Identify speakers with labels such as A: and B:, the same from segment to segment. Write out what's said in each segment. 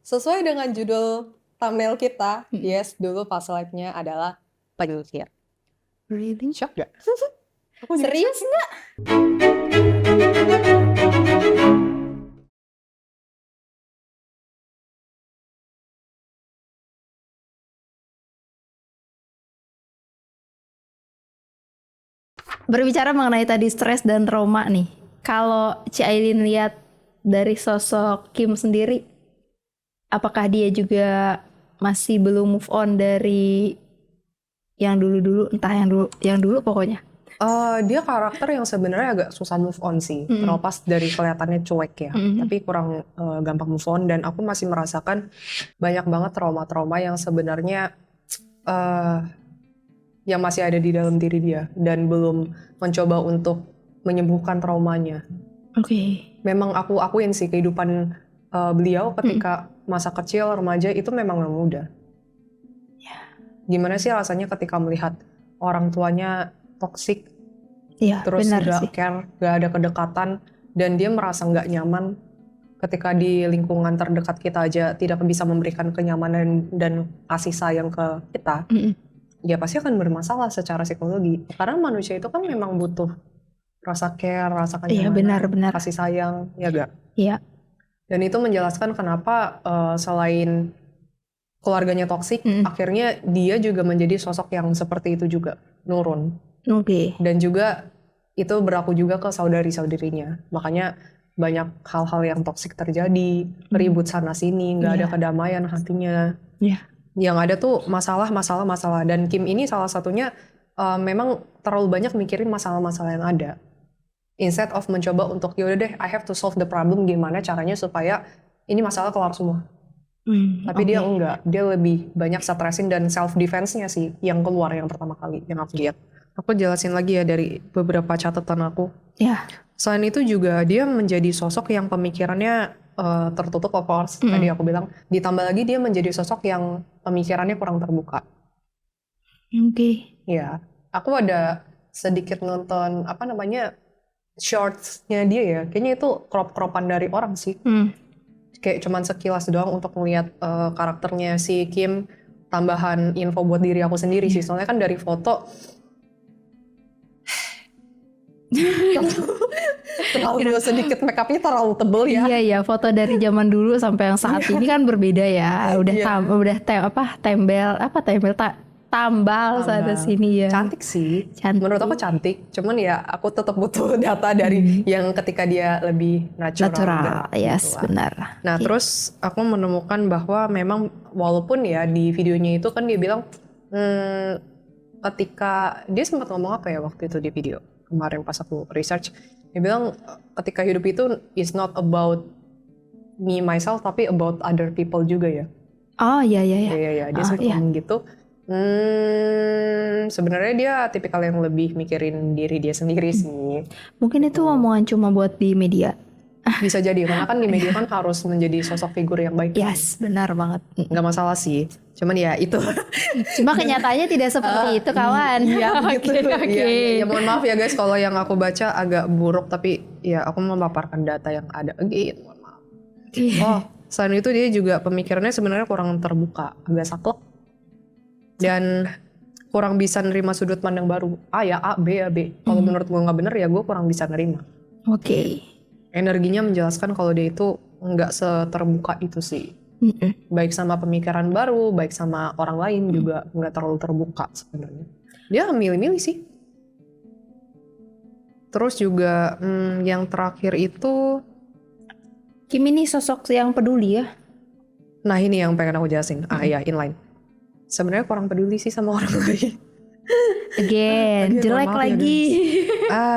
A: Sesuai dengan judul thumbnail kita, yes, dulu pas live-nya adalah penyihir.
B: Really?
A: Shock gak? Aku juga
B: Serius
A: shock.
B: nggak? Berbicara mengenai tadi stres dan trauma nih, kalau Ci Ailin lihat dari sosok Kim sendiri, apakah dia juga masih belum move on dari yang dulu-dulu, entah yang dulu pokoknya?
A: Dia karakter yang sebenarnya agak susah move on sih, terlepas dari kelihatannya cuek ya, tapi kurang gampang move on. Dan aku masih merasakan banyak banget trauma-trauma yang sebenarnya yang masih ada di dalam diri dia dan belum mencoba untuk menyembuhkan traumanya.
B: Oke.
A: Memang aku akuin sih kehidupan beliau ketika masa kecil remaja itu memang gak mudah. Gimana sih rasanya ketika melihat orang tuanya toksik, terus gak care, gak ada kedekatan, dan dia merasa gak nyaman ketika di lingkungan terdekat kita aja tidak bisa memberikan kenyamanan dan kasih sayang ke kita. Ya pasti akan bermasalah secara psikologi. Karena manusia itu kan memang butuh rasa care, rasa kenyamanan, kasih sayang, ya gak?
B: Iya.
A: Dan itu menjelaskan kenapa selain keluarganya toksik, akhirnya dia juga menjadi sosok yang seperti itu juga, nurun. Dan juga itu berlaku juga ke saudari-saudarinya. Makanya banyak hal-hal yang toksik terjadi, ribut sana-sini, gak ada kedamaian hatinya. Yang ada tuh masalah. Dan Kim ini salah satunya memang terlalu banyak mikirin masalah-masalah yang ada. Instead of mencoba untuk yaudah deh, I have to solve the problem, gimana caranya supaya ini masalah kelar semua. Tapi dia enggak, dia lebih banyak stressin dan self defense-nya sih yang keluar yang pertama kali yang aku lihat. Aku jelasin lagi ya dari beberapa catatan aku. Selain itu juga dia menjadi sosok yang pemikirannya tertutup, of course. Tadi aku bilang, ditambah lagi dia menjadi sosok yang pemikirannya kurang terbuka. Ya, aku ada sedikit nonton shorts-nya dia ya. Kayaknya itu crop-cropan dari orang sih. Kayak cuman sekilas doang untuk melihat karakternya si Kim, tambahan info buat diri aku sendiri sih. Soalnya kan dari foto terlalu sedikit makeupnya terlalu tebel ya.
B: Iya, foto dari zaman dulu sampai yang saat ini kan berbeda ya. Tambal sana sini ya.
A: Cantik sih. Menurut aku cantik. Cuman ya aku tetap butuh data dari yang ketika dia lebih natural.
B: Yes, benar.
A: Nah, terus aku menemukan bahwa memang walaupun ya di videonya itu kan dia bilang ketika dia sempat ngomong apa ya waktu itu di video kemarin pas aku research, dia bilang ketika hidup itu is not about me myself tapi about other people juga ya. Iya, dia sempat ngomong gitu. Sebenarnya dia tipikal yang lebih mikirin diri dia sendiri sih.
B: Mungkin itu omongan cuma buat di media.
A: Bisa jadi, karena kan di media kan harus menjadi sosok figur yang baik.
B: Yes, benar banget.
A: Nggak masalah sih, cuman ya itu.
B: Cuma kenyataannya tidak seperti itu, kawan.
A: Iya, gitu. Ya mohon maaf ya guys kalau yang aku baca agak buruk, tapi ya aku memaparkan data yang ada. Mohon maaf. Selain itu dia juga pemikirannya sebenarnya kurang terbuka, agak saklek. Dan kurang bisa nerima sudut pandang baru. A ya A, B ya B. Kalau menurut gue nggak bener ya gue kurang bisa nerima. Energinya menjelaskan kalau dia itu nggak seterbuka itu sih. Baik sama pemikiran baru, baik sama orang lain juga nggak terlalu terbuka sebenarnya. Dia milih-milih sih. Terus juga yang terakhir itu
B: Kim ini sosok yang peduli ya.
A: Nah ini yang pengen aku jelasin. Inline. Sebenarnya kurang peduli sih sama orang lain.
B: Again jelek lagi.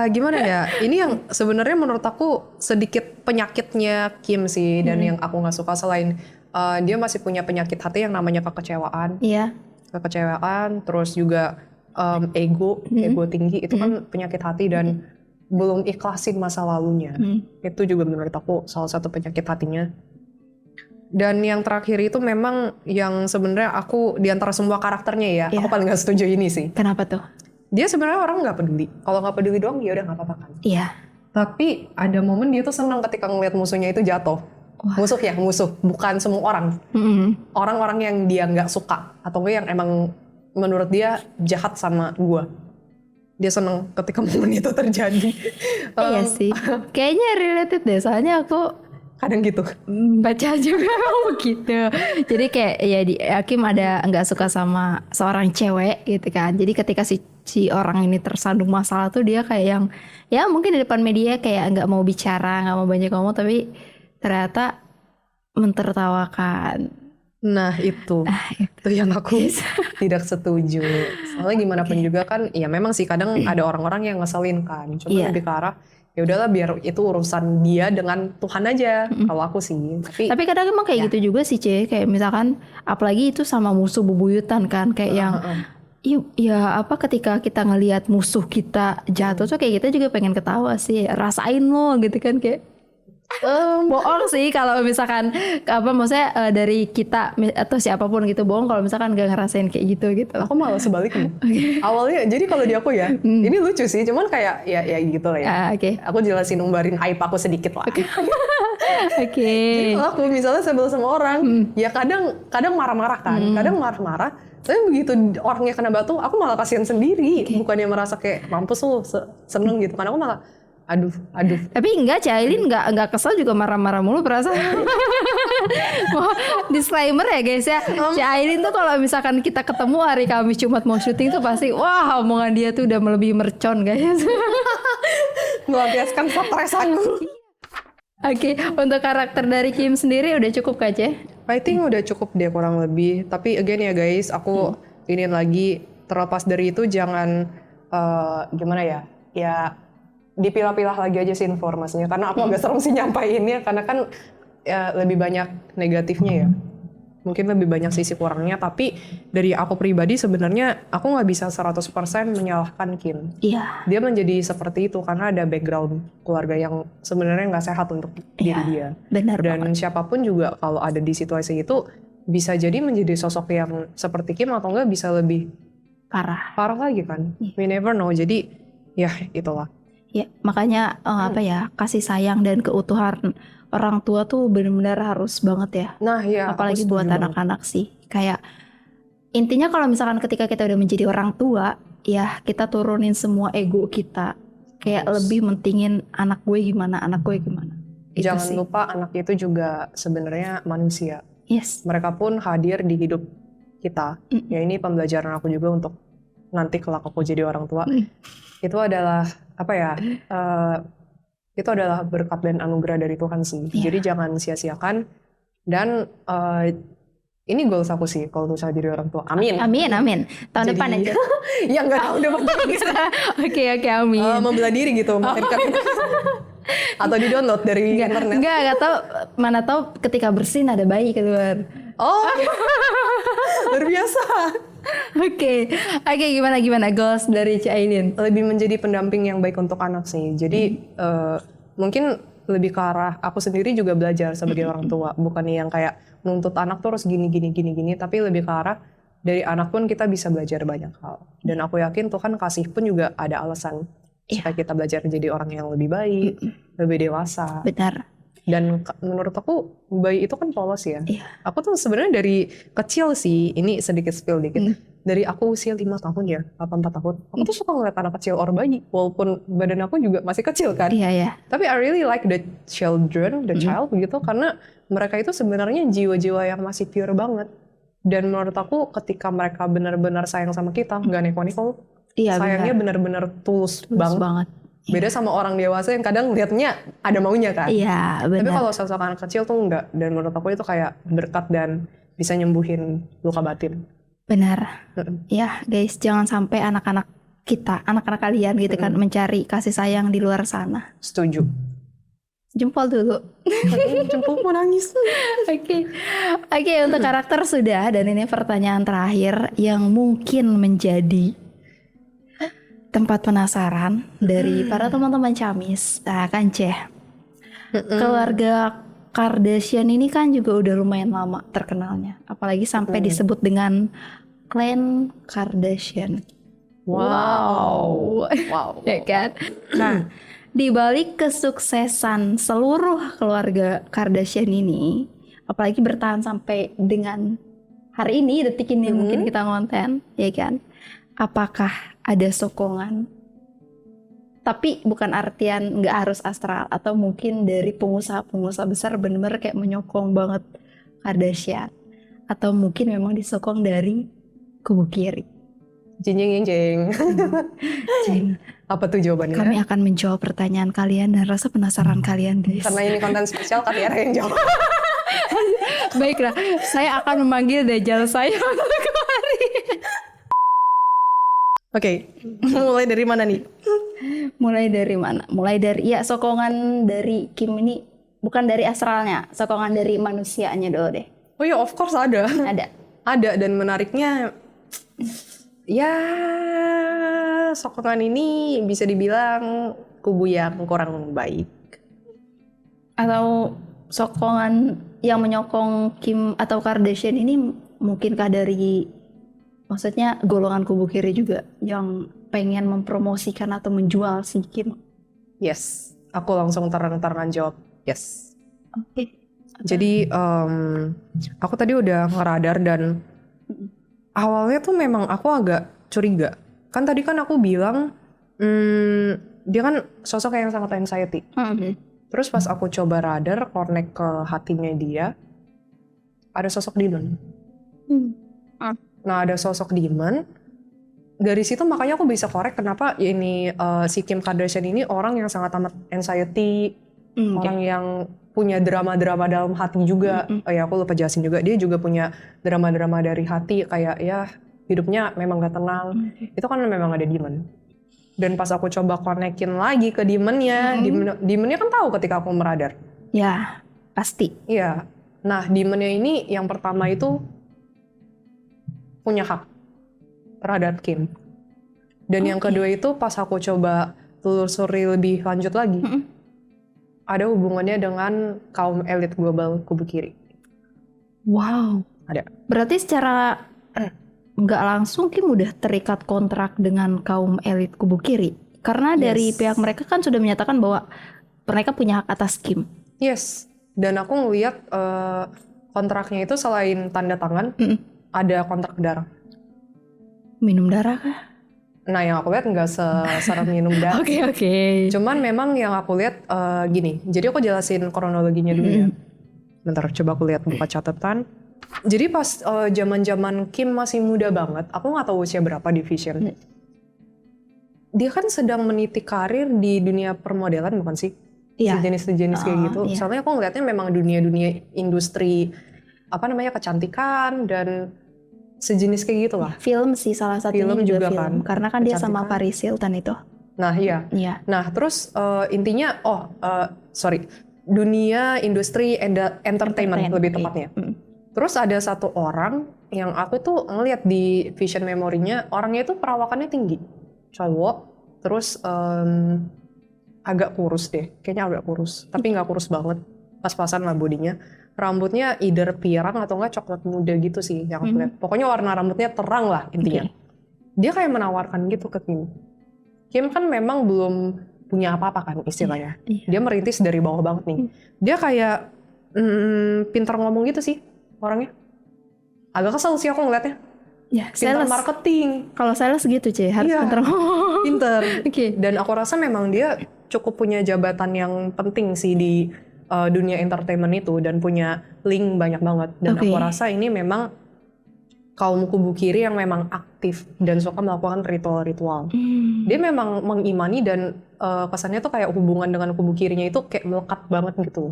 A: Gimana ya? Ini yang sebenarnya menurut aku sedikit penyakitnya Kim sih, dan yang aku nggak suka selain dia masih punya penyakit hati yang namanya kekecewaan. Kekecewaan, terus juga ego tinggi itu kan penyakit hati dan belum ikhlasin masa lalunya. Itu juga menurut aku salah satu penyakit hatinya. Dan yang terakhir itu memang yang sebenarnya aku di antara semua karakternya ya, aku paling gak setuju ini sih.
B: Kenapa tuh?
A: Dia sebenarnya orang nggak peduli. Kalau nggak peduli doang ya udah nggak apa-apa kan.
B: Iya.
A: Tapi ada momen dia tuh senang ketika ngelihat musuhnya itu jatuh. Musuh, bukan semua orang. Orang-orang yang dia nggak suka atau yang emang menurut dia jahat sama gue. Dia seneng ketika momen itu terjadi.
B: Iya sih, kayaknya related deh, soalnya aku
A: kadang gitu.
B: Baca juga begitu. Jadi kayak ya Hakim ada nggak suka sama seorang cewek gitu kan. Jadi ketika si orang ini tersandung masalah tuh dia kayak yang ya mungkin di depan media kayak nggak mau bicara, nggak mau banyak ngomong, tapi ternyata mentertawakan.
A: Nah itu yang aku tidak setuju. Soalnya gimana pun juga kan, ya memang sih kadang ada orang-orang yang ngeselin kan. Cuma lebih ke arah ya udahlah biar itu urusan dia dengan Tuhan aja. Kalau aku sih.
B: Tapi kadang emang kayak gitu juga sih kayak misalkan apalagi itu sama musuh bebuyutan kan, kayak yang ya apa ketika kita ngelihat musuh kita jatuh tuh kayak kita juga pengen ketawa sih, rasain lo gitu kan kayak. Bohong sih kalau misalkan apa maksudnya dari kita atau siapapun gitu bohong kalau misalkan gak ngerasain kayak gitu.
A: Aku malah sebaliknya. Awalnya jadi kalau di aku ya ini lucu sih, cuman kayak ya gitu lah ya. Aku jelasin umbarin aib aku sedikit lah. Jadi kalau aku misalnya sebel sama orang, ya kadang marah-marah kan, kadang marah-marah. Tapi begitu orangnya kena batu, aku malah kasihan sendiri, bukannya merasa kayak mampus lu seneng gitu. Karena aku malah aduh.
B: Tapi enggak, Cailin enggak kesel juga marah-marah mulu perasaan. Disclaimer ya guys ya. Cailin tuh kalau misalkan kita ketemu hari Kamis Jumat mau syuting tuh pasti wah omongan dia tuh udah melebihi mercon guys.
A: Melampiaskan stres aku.
B: Oke, untuk karakter dari Kim sendiri udah cukup gak, Ce?
A: I think udah cukup deh kurang lebih. Tapi again ya guys, aku ingin lagi terlepas dari itu jangan gimana ya? Ya dipilah-pilah lagi aja sih informasinya, karena aku agak serem sih nyampainnya, karena kan ya, lebih banyak negatifnya ya, mungkin lebih banyak sisi kurangnya, tapi dari aku pribadi sebenarnya aku nggak bisa 100% menyalahkan Kim.
B: Iya.
A: Dia menjadi seperti itu karena ada background keluarga yang sebenarnya nggak sehat untuk diri dia.
B: Benar.
A: Dan siapapun juga kalau ada di situasi itu bisa jadi menjadi sosok yang seperti Kim atau enggak bisa lebih parah lagi kan. We never know. Jadi ya itulah.
B: Ya, makanya apa ya, kasih sayang dan keutuhan orang tua tuh benar-benar harus banget ya.
A: Nah, ya.
B: Apalagi buat anak-anak sih. Kayak intinya kalau misalkan ketika kita udah menjadi orang tua, ya kita turunin semua ego kita. Kayak lebih mentingin anak gue gimana.
A: Jangan lupa anak itu juga sebenarnya manusia.
B: Yes.
A: Mereka pun hadir di hidup kita. Ya ini pembelajaran aku juga untuk nanti kelak aku jadi orang tua. Itu adalah apa ya, itu adalah berkat dan anugerah dari Tuhan sih. Jadi jangan sia-siakan. Dan ini goals aku sih kalau misalnya jadi orang tua. Amin. Tahun depan aja. Ya nggak tahu depan.
B: Oke, amin.
A: Membela diri gitu. Atau di download dari internet.
B: Enggak tahu, mana tahu ketika bersin ada bayi keluar.
A: Oh, luar biasa.
B: Oke, gimana goals dari Cailin?
A: Lebih menjadi pendamping yang baik untuk anak sih. Jadi mungkin lebih ke arah aku sendiri juga belajar sebagai orang tua, bukan yang kayak menuntut anak terus gini, tapi lebih ke arah dari anak pun kita bisa belajar banyak hal. Dan aku yakin Tuhan kasih pun juga ada alasan supaya kita belajar jadi orang yang lebih baik, lebih dewasa.
B: Benar.
A: Dan menurut aku bayi itu kan polos ya. Aku tuh sebenarnya dari kecil sih, ini sedikit spill dikit. Dari aku usia 5 tahun ya, 4 tahun. Aku tuh suka ngeliat anak kecil or bayi. Walaupun badan aku juga masih kecil kan.
B: Iya.
A: Tapi I really like the child begitu. Karena mereka itu sebenarnya jiwa-jiwa yang masih pure banget. Dan menurut aku ketika mereka benar-benar sayang sama kita, gak neko-neko. Sayangnya benar-benar tulus banget. Beda sama orang dewasa yang kadang liatnya ada maunya kan.
B: Iya, benar.
A: Tapi kalau sosok anak kecil tuh enggak. Dan menurut aku itu kayak berkat dan bisa nyembuhin luka batin.
B: Benar. Ya guys, jangan sampai anak-anak kalian gitu kan mencari kasih sayang di luar sana.
A: Setuju.
B: Jempol dulu.
A: Jempol mau nangis.
B: Oke, untuk karakter sudah. Dan ini pertanyaan terakhir yang mungkin menjadi tempat penasaran dari para teman-teman Camis. Nah kan keluarga Kardashian ini kan juga udah lumayan lama terkenalnya. Apalagi sampai disebut dengan klan Kardashian. Wow. Ya kan? Nah, di balik kesuksesan seluruh keluarga Kardashian ini, apalagi bertahan sampai dengan hari ini, detik ini mungkin kita ngonten, ya kan? Apakah ada sokongan? Tapi bukan artian nggak harus astral, atau mungkin dari pengusaha-pengusaha besar benar-benar kayak menyokong banget Kardashian, atau mungkin memang disokong dari kubu kiri.
A: Jeng. Apa tuh jawabannya?
B: Kami akan menjawab pertanyaan kalian dan rasa penasaran kalian, guys.
A: Karena ini konten spesial, kalian yang jawab.
B: Baiklah, saya akan memanggil Dajjal saya untuk kemari.
A: Oke, mulai dari mana nih?
B: Mulai dari mana? Mulai dari, ya sokongan dari Kim ini bukan dari astralnya, sokongan dari manusianya dulu deh.
A: Oh ya, of course ada.
B: Ada,
A: dan menariknya, ya sokongan ini bisa dibilang kubu yang kurang baik.
B: Atau sokongan yang menyokong Kim atau Kardashian ini mungkinkah dari, maksudnya golongan kubu kiri juga yang pengen mempromosikan atau menjual si Kim?
A: Yes, aku langsung terang-terangan jawab yes.
B: Oke.
A: Jadi aku tadi udah ngeradar dan awalnya tuh memang aku agak curiga. Kan tadi kan aku bilang dia kan sosok yang sangat anxiety. Terus pas aku coba radar, connect ke hatinya dia, ada sosok demon. Nah, ada sosok demon. Dari situ makanya aku bisa korek kenapa ini si Kim Kardashian ini orang yang sangat amat anxiety, orang yang punya drama-drama dalam hati juga. Ya aku lupa jelasin juga, dia juga punya drama-drama dari hati, kayak ya hidupnya memang gak tenang. Itu kan memang ada demon. Dan pas aku coba konekin lagi ke demonnya, demonnya kan tahu ketika aku meradar.
B: Ya, pasti.
A: Iya. Nah, demonnya ini yang pertama itu punya hak terhadap Kim. Dan yang kedua itu pas aku coba telusuri lebih lanjut lagi, ada hubungannya dengan kaum elit global kubu kiri.
B: Wow.
A: Ada.
B: Berarti secara nggak langsung Kim udah terikat kontrak dengan kaum elit kubu kiri. Karena dari pihak mereka kan sudah menyatakan bahwa mereka punya hak atas Kim.
A: Yes. Dan aku ngeliat kontraknya itu selain tanda tangan, ada kontrak darah.
B: Minum darah kah?
A: Nah, yang aku lihat nggak seserem minum darah.
B: Oke.
A: Cuman memang yang aku lihat gini. Jadi aku jelasin kronologinya dulu ya. Bentar, coba aku lihat buka catatan. Jadi pas zaman-zaman Kim masih muda banget, aku nggak tahu usia berapa di Vision. Dia kan sedang meniti karir di dunia permodelan, bukan sih?
B: Iya.
A: Sejenis-sejenis kayak gitu.
B: Iya.
A: Soalnya aku ngeliatnya memang dunia-dunia industri kecantikan dan sejenis kayak gitu lah.
B: Film sih salah satunya
A: film juga
B: film.
A: kan.
B: Karena kan dia sama Paris Hilton itu.
A: Nah iya. Nah terus intinya dunia industri entertainment lebih tepatnya. Terus ada satu orang yang aku tuh ngeliat di vision memorinya, orangnya itu perawakannya tinggi, cowok, terus agak kurus deh, kayaknya agak kurus, tapi nggak kurus banget, pas-pasan lah bodinya. Rambutnya either pirang atau enggak coklat muda gitu sih yang aku lihat. Pokoknya warna rambutnya terang lah intinya. Dia kayak menawarkan gitu ke Kim. Kim kan memang belum punya apa-apa kan istilahnya. Dia merintis dari bawah banget nih. Dia kayak pintar ngomong gitu sih orangnya. Agak kesel sih aku ngeliatnya.
B: Ya,
A: pintar
B: sales.
A: Marketing.
B: Kalau sales gitu cuy, harus pintar ngomong.
A: Pintar. Dan aku rasa memang dia cukup punya jabatan yang penting sih di dunia entertainment itu dan punya link banyak banget. Dan aku rasa ini memang kaum kubu kiri yang memang aktif dan suka melakukan ritual-ritual. Dia memang mengimani dan kesannya tuh kayak hubungan dengan kubu kirinya itu kayak melekat banget gitu.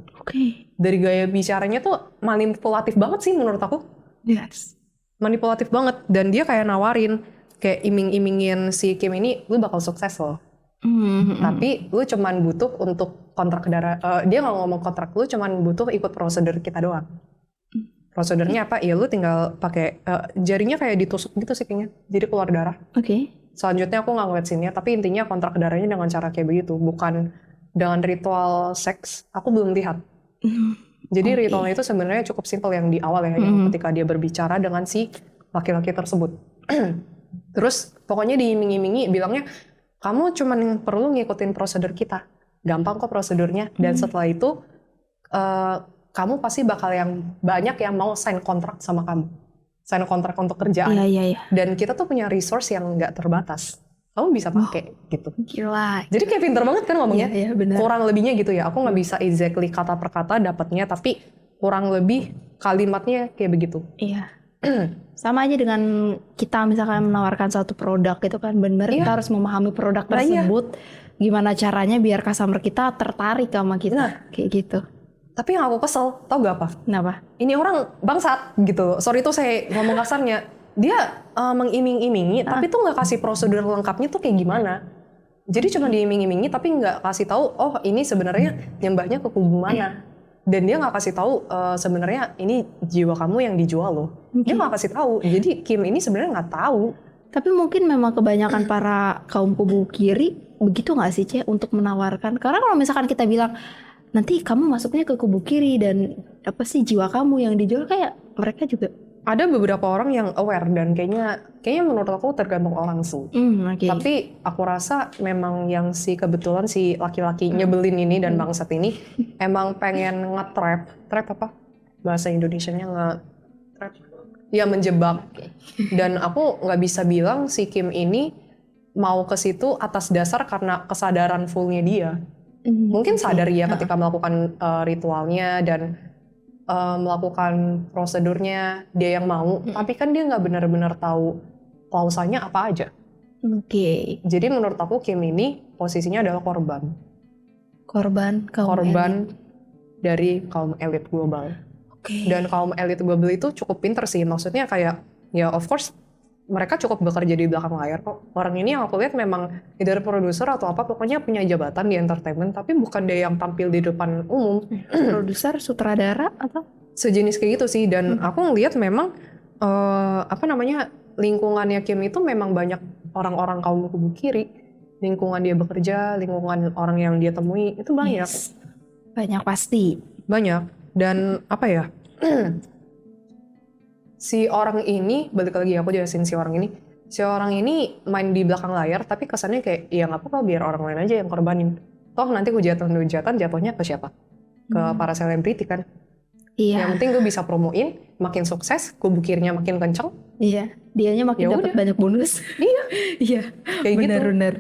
A: Dari gaya bicaranya tuh manipulatif banget sih menurut aku.
B: Yes.
A: Manipulatif banget. Dan dia kayak nawarin, kayak iming-imingin si Kim ini, lu bakal sukses loh. Tapi lu cuman butuh untuk kontrak darah, dia nggak ngomong kontrak, lu cuman butuh ikut prosedur kita doang. Prosedurnya apa? Ya lu tinggal pakai jarinya kayak ditusuk gitu sih kayaknya, jadi keluar darah. Selanjutnya aku nggak ngeliat sini, tapi intinya kontrak darahnya dengan cara kayak begitu, bukan dengan ritual seks. Aku belum lihat. Jadi ritualnya itu sebenarnya cukup simpel yang di awal ya, yang ketika dia berbicara dengan si laki-laki tersebut. Terus pokoknya diiming-imingi, bilangnya kamu cuman perlu ngikutin prosedur kita. gampang kok prosedurnya. Dan setelah itu kamu pasti bakal banyak yang mau sign kontrak sama kamu, sign kontrak untuk kerjaan. Dan kita tuh punya resource yang nggak terbatas, kamu bisa pakai gitu.
B: Gila.
A: Jadi kayak pinter banget kan ngomongnya.
B: Iya, bener.
A: Kurang lebihnya gitu ya. Aku nggak bisa exactly kata per kata dapatnya, tapi kurang lebih kalimatnya kayak begitu.
B: Iya. Sama aja dengan kita misalkan menawarkan suatu produk itu kan bener, kita harus memahami produk tersebut. Gimana caranya biar customer kita tertarik sama kita, kayak gitu.
A: Tapi yang aku kesel, tau gak apa?
B: Kenapa?
A: Ini orang bangsat gitu. Sorry tuh saya ngomong kasarnya. Dia mengiming-imingi, tapi tuh nggak kasih prosedur lengkapnya tuh kayak gimana. Jadi cuma diiming-imingi, tapi nggak kasih tahu. Oh ini sebenarnya nyembahnya ke kubu mana. Dan dia nggak kasih tahu sebenarnya ini jiwa kamu yang dijual loh. Dia nggak kasih tahu. Jadi Kim ini sebenarnya nggak tahu.
B: Tapi mungkin memang kebanyakan para kaum kubu kiri begitu nggak sih Ce untuk menawarkan. Karena kalau misalkan kita bilang nanti kamu masuknya ke kubu kiri dan apa sih jiwa kamu yang dijual, kayak mereka juga.
A: Ada beberapa orang yang aware dan kayaknya menurut aku tergantung orang sih. Tapi aku rasa memang yang kebetulan si laki-laki nyebelin ini dan bangsat ini emang pengen nge-trap apa? Bahasa Indonesianya nge-trap. Ya menjebak. Dan aku nggak bisa bilang si Kim ini mau ke situ atas dasar karena kesadaran fullnya dia. Mungkin sadar ya ketika melakukan ritualnya dan melakukan prosedurnya dia yang mau, tapi kan dia nggak benar-benar tahu klausanya apa aja. Jadi menurut aku Kim ini posisinya adalah korban dari kaum elit global. Dan kaum elit global itu cukup pinter sih, maksudnya kayak ya of course mereka cukup bekerja di belakang layar kok. Orang ini yang aku lihat memang either produser atau apa, pokoknya punya jabatan di entertainment, tapi bukan dia yang tampil di depan umum.
B: Produser, sutradara atau?
A: Sejenis kayak gitu sih. Dan aku ngelihat memang lingkungannya Kim itu memang banyak orang-orang kaum kubu kiri. Lingkungan dia bekerja, lingkungan orang yang dia temui itu banyak.
B: Yes. Banyak pasti.
A: Banyak. Dan apa ya? Si orang ini, balik lagi aku jelasin si orang ini main di belakang layar, tapi kesannya kayak ya nggak apa-apa biar orang lain aja yang korbanin. Toh nanti hujatan jatuhnya ke siapa? Ke para selebriti kan. Yang penting gue bisa promoin, makin sukses, kubu kirinya makin kenceng.
B: Iya, dianya makin dapat banyak bonus. Iya, kayak bener-bener.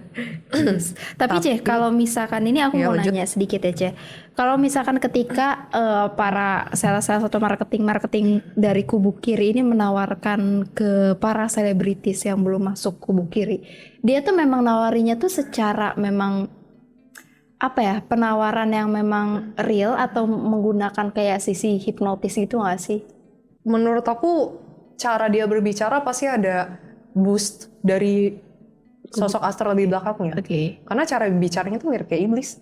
B: Tapi Ceh, kalau misalkan ini aku mau nanya sedikit ya Ceh. Kalau misalkan ketika para sales atau marketing dari kubu kiri ini menawarkan ke para selebritis yang belum masuk kubu kiri, dia tuh memang nawarinya tuh secara memang apa ya, penawaran yang memang real atau menggunakan kayak sisi hipnotis gitu nggak sih?
A: Menurut aku cara dia berbicara pasti ada boost dari sosok astral di belakangnya. Karena cara bicaranya tuh mirip kayak iblis,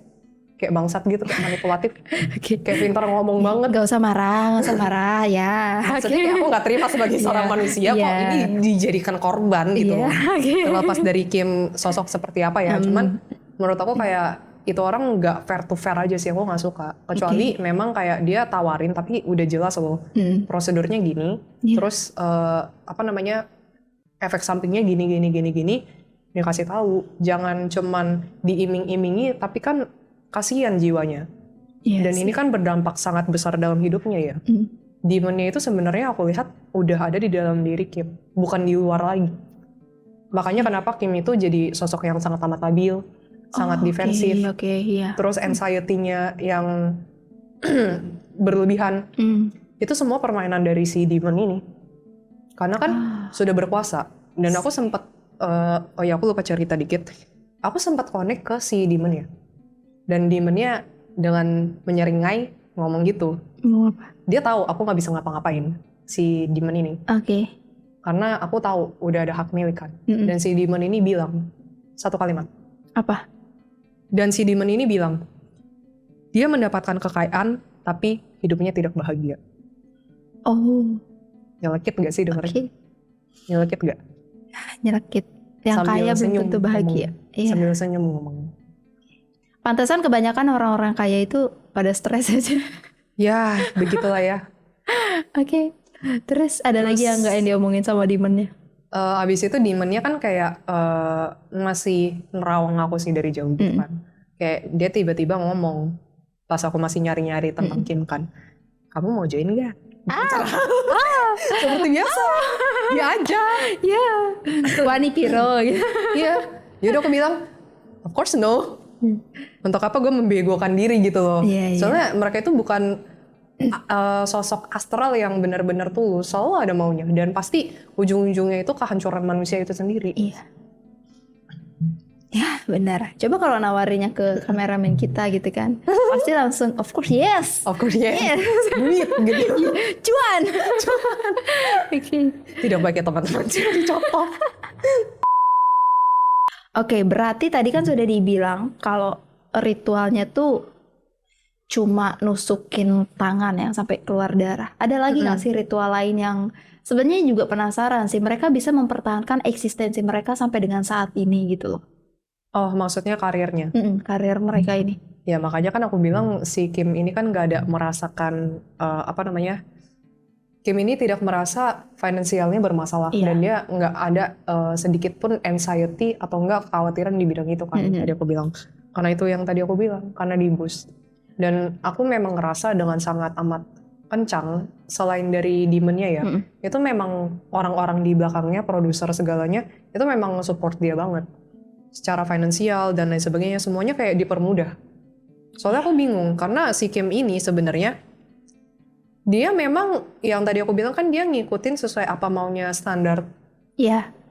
A: kayak bangsat gitu, kayak manipulatif, kayak pintar ngomong banget.
B: Gak usah marah ya.
A: Maksudnya aku nggak terima sebagai seorang manusia kok ini dijadikan korban gitu. Terlepas dari Kim sosok seperti apa ya, cuman menurut aku kayak itu orang nggak fair to fair aja sih, aku nggak suka. Kecuali memang kayak dia tawarin tapi udah jelas loh prosedurnya gini, terus efek sampingnya gini, dia kasih tahu. Jangan cuman diiming-imingi, tapi kan kasihan jiwanya. Dan ini kan berdampak sangat besar dalam hidupnya ya. Demonnya itu sebenarnya aku lihat udah ada di dalam diri Kim, bukan di luar lagi. Makanya kenapa Kim itu jadi sosok yang sangat amat labil, sangat defensif, terus anxiety-nya yang berlebihan. Itu semua permainan dari si demon ini. Karena kan sudah berkuasa. Dan aku sempat, aku lupa cerita dikit. Aku sempat connect ke si demonnya. Dan demonnya dengan menyeringai ngomong gitu. Dia tahu aku nggak bisa ngapa-ngapain si demon ini. Karena aku tahu udah ada hak milik kan. Dan si demon ini bilang satu kalimat.
B: Apa?
A: Dan si demon ini bilang, dia mendapatkan kekayaan, tapi hidupnya tidak bahagia. Nyelekit gak sih dengerin? Nyelekit gak?
B: Nyelekit. Yang sambil kaya belum tentu bahagia.
A: Sambil senyum ngomong.
B: Pantesan kebanyakan orang-orang kaya itu pada stres aja.
A: Ya, begitulah ya.
B: Terus ada lagi yang gak yang diomongin sama demonnya?
A: Abis itu demonnya kan kayak masih nerawang aku sih dari jauh gitu kan. Kayak dia tiba-tiba ngomong pas aku masih nyari-nyari tentang Kim kan, kamu mau join gak? Seperti biasa, dia aja.
B: Ya, Wani Piro gitu.
A: Iya, yaudah aku bilang, of course no. Untuk apa gue membegokan diri gitu loh. Soalnya mereka itu bukan sosok astral yang benar-benar tulus, selalu ada maunya. Dan pasti ujung-ujungnya itu kehancuran manusia itu sendiri.
B: Iya. Ya benar. Coba kalau nawarinya ke kameramen kita gitu kan, pasti langsung of course yes.
A: Of course yes. Duit gitu.
B: Cuan.
A: Tidak baik ya teman-teman, dicontoh.
B: Oke, berarti tadi kan sudah dibilang kalau ritualnya tuh cuma nusukin tangan yang sampai keluar darah. Ada lagi nggak sih ritual lain yang sebenarnya juga penasaran sih, mereka bisa mempertahankan eksistensi mereka sampai dengan saat ini gitu loh.
A: Oh, maksudnya karirnya?
B: Karir mereka ini.
A: Ya makanya kan aku bilang si Kim ini kan nggak ada merasakan Kim ini tidak merasa finansialnya bermasalah dan dia nggak ada sedikit pun anxiety atau nggak kekhawatiran di bidang itu kan. Tadi aku bilang karena itu yang tadi aku bilang karena di boost. Dan aku memang ngerasa dengan sangat amat kencang selain dari demon-nya ya, itu memang orang-orang di belakangnya, produser segalanya itu memang support dia banget secara finansial dan lain sebagainya, semuanya kayak dipermudah. Soalnya aku bingung karena si Kim ini sebenarnya dia memang yang tadi aku bilang kan dia ngikutin sesuai apa maunya standar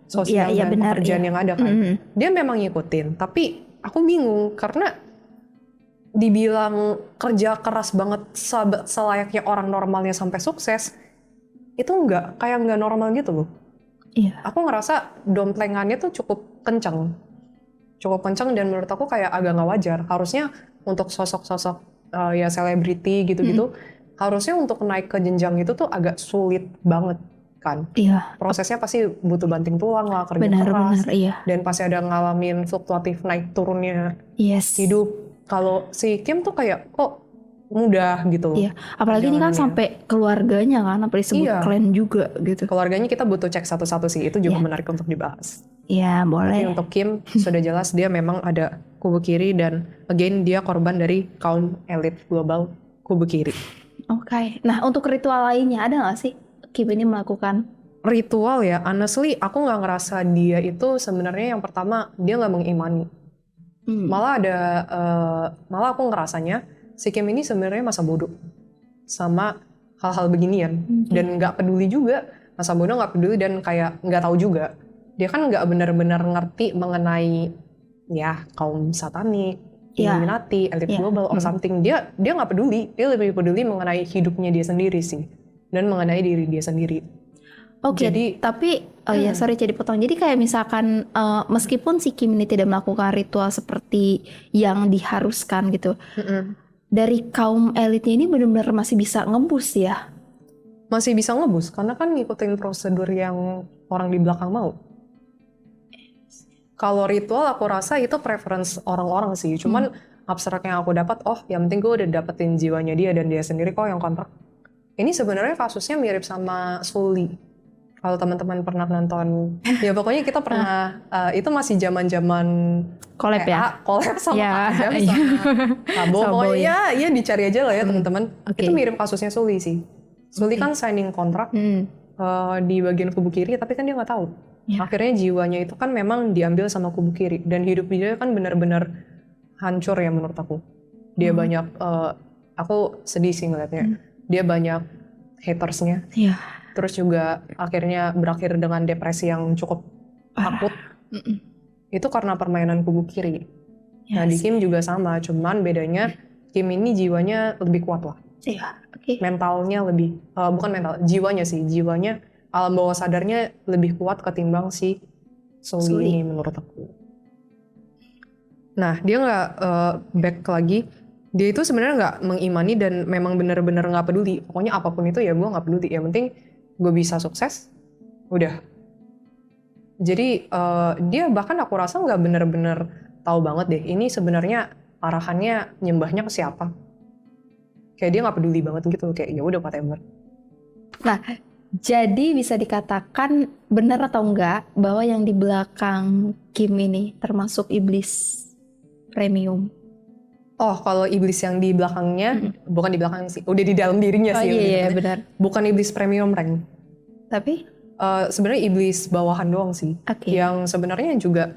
A: sosial dan benar, pekerjaan yang ada kan. Dia memang ngikutin, tapi aku bingung karena dibilang kerja keras banget selayaknya orang normalnya sampai sukses, itu kayak nggak normal gitu loh. Aku ngerasa domplengannya tuh cukup kencang dan menurut aku kayak agak nggak wajar. Harusnya untuk sosok-sosok ya selebriti gitu-gitu, harusnya untuk naik ke jenjang itu tuh agak sulit banget kan. Prosesnya pasti butuh banting tulang lah, kerja keras, dan pasti ada ngalamin fluktuatif naik turunnya hidup. Kalau si Kim tuh kayak kok mudah gitu.
B: Apalagi ini kan sampai keluarganya kan, apa disebut klan juga gitu.
A: Keluarganya kita butuh cek satu-satu sih, itu juga menarik untuk dibahas.
B: Iya boleh.
A: Tapi untuk Kim sudah jelas dia memang ada kubu kiri dan again dia korban dari kaum elit global kubu kiri.
B: Oke. Nah untuk ritual lainnya ada nggak sih Kim ini melakukan?
A: Ritual ya, honestly aku nggak ngerasa dia itu sebenarnya yang pertama dia nggak mengimani. Malah aku ngerasanya si Kim ini sebenarnya masa bodoh sama hal-hal beginian dan nggak peduli juga, masa bodoh nggak peduli dan kayak nggak tahu juga. Dia kan nggak benar-benar ngerti mengenai ya kaum satanik, Illuminati, elit global or something. Dia nggak peduli, dia lebih peduli mengenai hidupnya dia sendiri sih dan mengenai diri dia sendiri.
B: Jadi tapi sorry jadi potong. Jadi kayak misalkan meskipun si Kim ini tidak melakukan ritual seperti yang diharuskan gitu, dari kaum elitnya ini benar-benar masih bisa ngebus ya?
A: Masih bisa ngebus karena kan ngikutin prosedur yang orang di belakang mau. Kalau ritual aku rasa itu preference orang-orang sih. Cuman abstrak yang aku dapat, yang penting gue udah dapetin jiwanya dia dan dia sendiri kok yang kontrak. Ini sebenarnya kasusnya mirip sama Sully. Kalau teman-teman pernah nonton, ya pokoknya kita pernah, itu masih zaman-zaman
B: collab ya?
A: Collab sama Adam sama Kabo. Pokoknya ya dicari aja lah ya teman-teman. Itu mirip kasusnya Sully sih. Sully kan signing kontrak di bagian kubu kiri, tapi kan dia nggak tahu. Akhirnya jiwanya itu kan memang diambil sama kubu kiri dan hidup dia kan benar-benar hancur ya menurut aku. Dia banyak, aku sedih sih ngeliatnya. Dia banyak hatersnya. Terus juga akhirnya berakhir dengan depresi yang cukup akut. Itu karena permainan kubu kiri. Nah di Kim juga sama, cuman bedanya Kim ini jiwanya lebih kuat lah. Mentalnya lebih, bukan mental, jiwanya sih, jiwanya alam bawah sadarnya lebih kuat ketimbang si Sully ini menurut aku. Nah dia nggak back lagi, dia itu sebenarnya nggak mengimani dan memang benar-benar nggak peduli. Pokoknya apapun itu ya gue nggak peduli, yang penting gue bisa sukses, udah. Jadi dia bahkan aku rasa nggak benar-benar tahu banget deh ini sebenarnya arahannya nyembahnya ke siapa. Kayak dia nggak peduli banget gitu, kayak ya udah whatever.
B: Nah, jadi bisa dikatakan benar atau enggak bahwa yang di belakang Kim ini termasuk iblis premium?
A: Oh, kalau iblis yang di belakangnya, bukan di belakang sih, udah di dalam dirinya sih.
B: Iya, benar.
A: Bukan iblis premium rank.
B: Tapi?
A: Sebenarnya iblis bawahan doang sih. Yang sebenarnya juga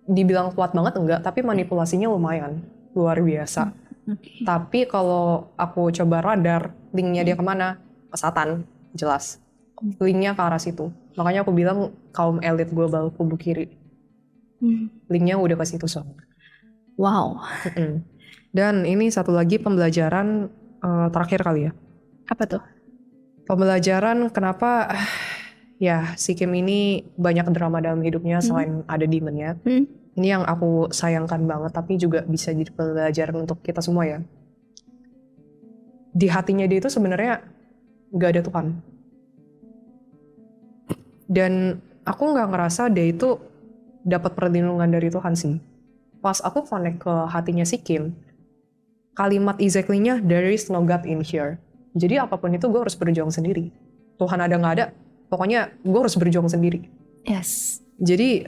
A: dibilang kuat banget enggak, tapi manipulasinya lumayan, luar biasa. Tapi kalau aku coba radar, linknya dia kemana? Ke Satan, jelas. Linknya ke arah situ. Makanya aku bilang kaum elit global kubu kiri. Linknya udah ke situ soalnya.
B: Wow.
A: Dan ini satu lagi pembelajaran terakhir kali ya.
B: Apa tuh?
A: Pembelajaran kenapa ya si Kim ini banyak drama dalam hidupnya selain ada demonnya. Ini yang aku sayangkan banget, tapi juga bisa jadi pembelajaran untuk kita semua ya. Di hatinya dia itu sebenarnya gak ada Tuhan. Dan aku gak ngerasa dia itu dapat perlindungan dari Tuhan sih. Pas aku connect ke hatinya si Kim, kalimat exactly-nya, there is no God in here. Jadi apapun itu gue harus berjuang sendiri. Tuhan ada gak ada, pokoknya gue harus berjuang sendiri.
B: Yes.
A: Jadi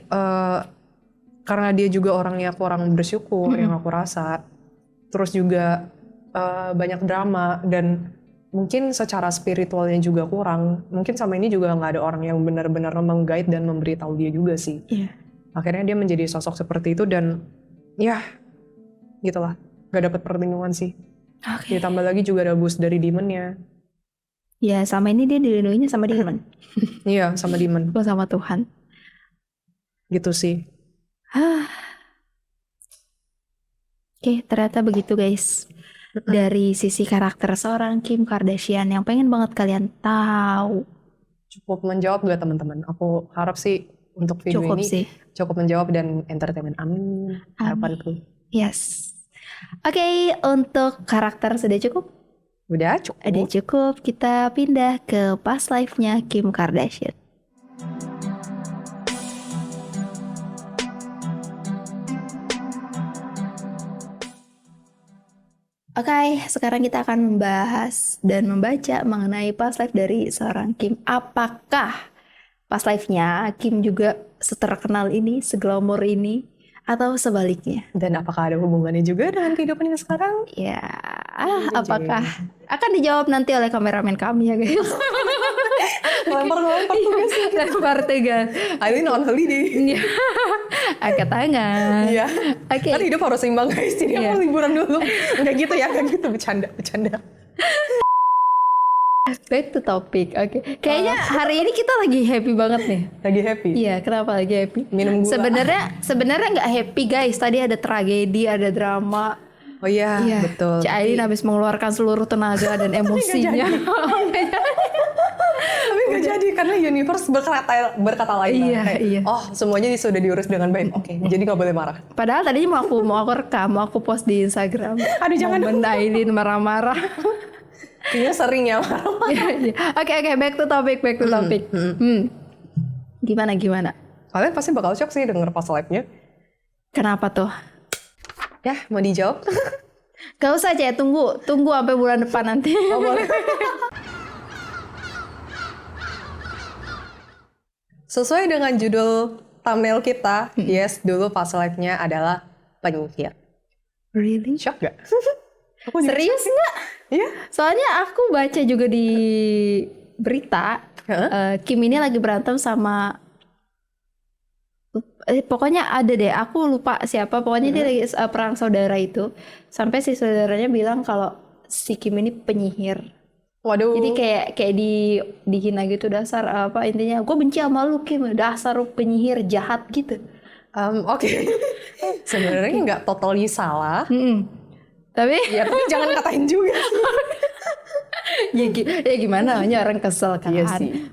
A: karena dia juga orangnya kurang bersyukur yang aku rasa. Terus juga banyak drama dan mungkin secara spiritualnya juga kurang. Mungkin sama ini juga gak ada orang yang benar-benar meng-guide dan memberitahu dia juga sih. Akhirnya dia menjadi sosok seperti itu dan ya gitulah. Gak dapat perlindungan sih. Ditambah lagi juga ada boost dari demonnya.
B: Ya sama ini dia dilindunginya sama demon.
A: Iya sama demon.
B: Bukan sama Tuhan.
A: Gitu sih.
B: Oke, ternyata begitu guys. Dari sisi karakter seorang Kim Kardashian yang pengen banget kalian tahu.
A: Cukup menjawab gak teman-teman? Aku harap sih untuk video
B: cukup
A: ini
B: sih.
A: Cukup menjawab dan entertainment. Amin. Harapanku.
B: Yes. Oke, untuk karakter sudah cukup?
A: Udah cukup.
B: Udah cukup. Kita pindah ke past life-nya Kim Kardashian. Oke, sekarang kita akan membahas dan membaca mengenai past life dari seorang Kim. Apakah past life-nya Kim juga seterkenal ini, seglamor ini, atau sebaliknya?
A: Dan apakah ada hubungannya juga dengan kehidupannya sekarang?
B: Ya, apakah akan dijawab nanti oleh kameramen kami ya guys. Lempar tugas.
A: Aileen on holiday.
B: Angkat tangan.
A: Iya.
B: Oke.
A: Kan hidup harus seimbang guys. Jadi aku liburan dulu. Enggak gitu ya, enggak gitu. Bercanda.
B: Back to topic. Oke. Kayaknya hari ini kita lagi happy banget nih.
A: Lagi happy?
B: Iya, kenapa lagi happy?
A: Minum gula.
B: Sebenarnya nggak happy guys. Tadi ada tragedi, ada drama.
A: Oh iya, betul.
B: Cak Aileen habis mengeluarkan seluruh tenaga dan emosinya.
A: Tapi nggak jadi karena universe berkata lain.
B: Iya.
A: Oh, semuanya sudah diurus dengan baik. Oke, jadi nggak boleh marah.
B: Padahal tadinya mau aku rekam, mau aku post di Instagram.
A: Aduh, jangan dong.
B: Aileen marah-marah.
A: Kayaknya sering ya marah.
B: Oke, back to topic. Gimana?
A: Kalian pasti bakal shock sih denger pas live-nya.
B: Kenapa tuh?
A: Ya, mau dijawab?
B: Gak usah aja, tunggu sampai bulan depan nanti.
A: Oh, boleh. Sesuai dengan judul thumbnail kita, yes, dulu pas live-nya adalah penyihir.
B: Really?
A: Shock gak?
B: Serius nggak?
A: Iya.
B: Soalnya aku baca juga di berita, Kim ini lagi berantem sama pokoknya ada deh, aku lupa siapa, pokoknya dia lagi perang saudara itu, sampai si saudaranya bilang kalau si Kim ini penyihir.
A: Waduh.
B: Jadi kayak dihina gitu, dasar apa intinya, gue benci sama lu Kim, dasar lu penyihir jahat gitu.
A: Oke. Sebenarnya nggak totally salah.
B: Tapi
A: jangan katain juga.
B: ya gimana, hanya orang kesel kan,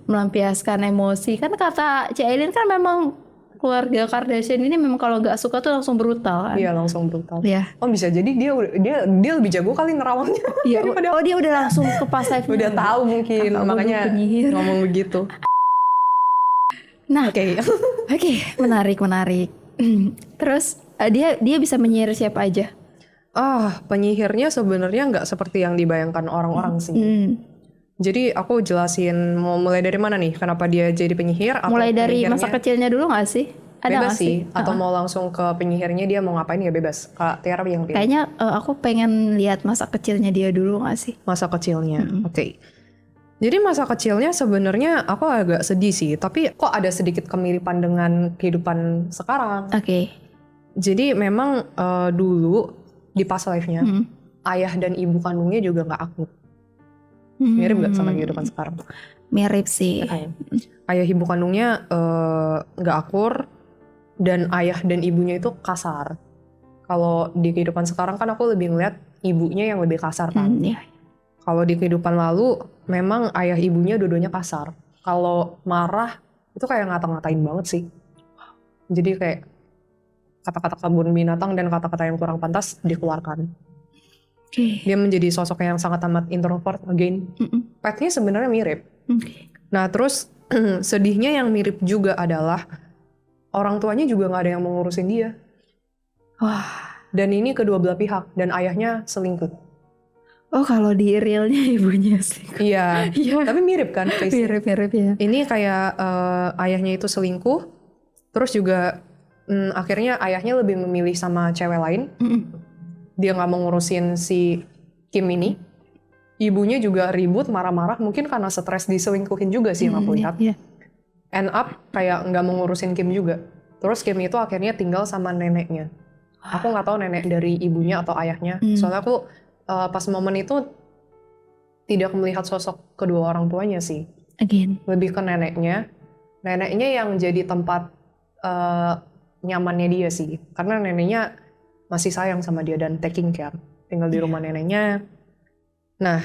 B: melampiaskan emosi kan. Kata Cik Aileen kan memang keluarga Kardashian ini memang kalau nggak suka tuh langsung brutal kan.
A: Iya, langsung brutal.
B: Iya.
A: Oh, bisa jadi dia lebih jago kali nerawangnya.
B: Iya. Oh, dia udah langsung ke pas live.
A: Udah tahu mungkin, makanya ngomong begitu.
B: Nah, oke, menarik. Terus dia bisa menyihir siapa aja?
A: Penyihirnya sebenarnya nggak seperti yang dibayangkan orang-orang sih. Jadi aku jelasin mau mulai dari mana nih? Kenapa dia jadi penyihir?
B: Mulai dari masa kecilnya dulu nggak sih? Ada
A: bebas
B: nggak sih?
A: sih. Atau mau langsung ke penyihirnya, dia mau ngapain ya bebas. Kak Tiara yang pilih.
B: Kayaknya aku pengen lihat masa kecilnya dia dulu nggak sih?
A: Masa kecilnya, oke. Jadi masa kecilnya sebenarnya aku agak sedih sih, tapi kok ada sedikit kemiripan dengan kehidupan sekarang.
B: Oke.
A: Jadi memang dulu di past life-nya ayah dan ibu kandungnya juga nggak akur. Mirip gak sama kehidupan sekarang?
B: Mirip sih.
A: Ayah ibu kandungnya nggak akur, dan ayah dan ibunya itu kasar. Kalau di kehidupan sekarang kan aku lebih ngeliat ibunya yang lebih kasar kan. Kalau di kehidupan lalu memang ayah ibunya dua-duanya kasar. Kalau marah itu kayak ngata-ngatain banget sih. Jadi kayak kata-kata kebun binatang dan kata-kata yang kurang pantas dikeluarkan. Dia menjadi sosok yang sangat amat introvert again. Petnya sebenarnya mirip. Nah terus sedihnya yang mirip juga adalah orang tuanya juga nggak ada yang mau ngurusin dia. Dan ini kedua belah pihak, dan ayahnya selingkuh.
B: Oh, kalau di realnya ibunya sih.
A: Iya, tapi mirip kan?
B: Mirip ya.
A: Ini kayak ayahnya itu selingkuh, terus juga akhirnya ayahnya lebih memilih sama cewek lain. Dia nggak mau ngurusin si Kim ini. Ibunya juga ribut, marah-marah, mungkin karena stres diselingkuhin juga sih yang aku lihat. End up kayak nggak mau ngurusin Kim juga. Terus Kim itu akhirnya tinggal sama neneknya. Aku nggak tahu nenek dari ibunya atau ayahnya. Soalnya aku pas momen itu tidak melihat sosok kedua orang tuanya sih. Lebih ke neneknya. Neneknya yang jadi tempat nyamannya dia sih. Karena neneknya masih sayang sama dia dan taking care. Tinggal di rumah neneknya. Nah,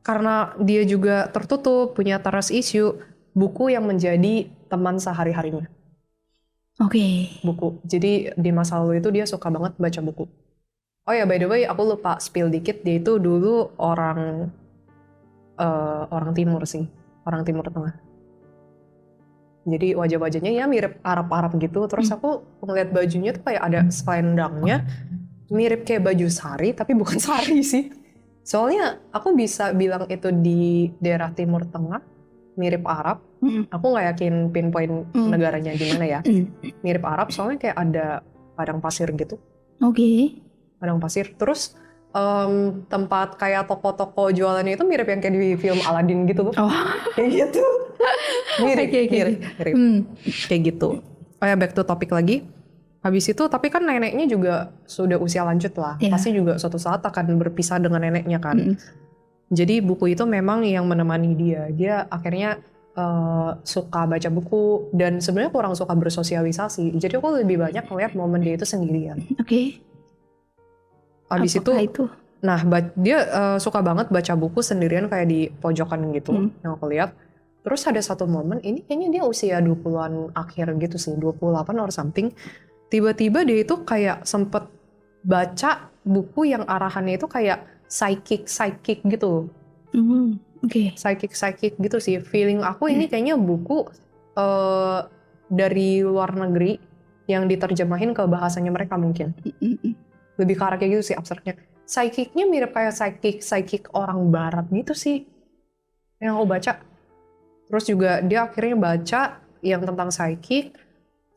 A: karena dia juga tertutup, punya trust issue, buku yang menjadi teman sehari-harinya. Buku. Jadi di masa lalu itu dia suka banget baca buku. Oh ya, by the way, aku lupa spill dikit, dia itu dulu orang timur sih, orang timur tengah. Jadi wajah-wajahnya ya mirip Arab-Arab gitu. Terus aku ngeliat bajunya tuh kayak ada selendangnya, mirip kayak baju sari, tapi bukan sari sih. Soalnya aku bisa bilang itu di daerah Timur Tengah, mirip Arab. Aku nggak yakin pinpoint negaranya gimana ya. Mirip Arab, soalnya kayak ada padang pasir gitu. Padang pasir. Terus tempat kayak toko-toko jualannya itu mirip yang kayak di film Aladdin gitu. Kayak gitu. Mirip. Kayak gitu. Oh ya, back to topic lagi. Habis itu, tapi kan neneknya juga sudah usia lanjut lah. Pasti juga suatu saat akan berpisah dengan neneknya kan. Jadi buku itu memang yang menemani dia. Dia akhirnya suka baca buku dan sebenarnya kurang suka bersosialisasi. Jadi aku lebih banyak ngeliat momen dia itu sendirian. Habis itu, nah dia suka banget baca buku sendirian kayak di pojokan gitu yang aku lihat. Terus ada satu momen, ini kayaknya dia usia 20-an akhir gitu sih, 28 or something. Tiba-tiba dia itu kayak sempet baca buku yang arahannya itu kayak psychic gitu. Psychic gitu sih. Feeling aku ini kayaknya buku dari luar negeri yang diterjemahin ke bahasanya mereka mungkin. Lebih ke arah kayak gitu sih abstraknya. Psychicnya mirip kayak psychic orang barat gitu sih yang aku baca. Terus juga dia akhirnya baca yang tentang psychic,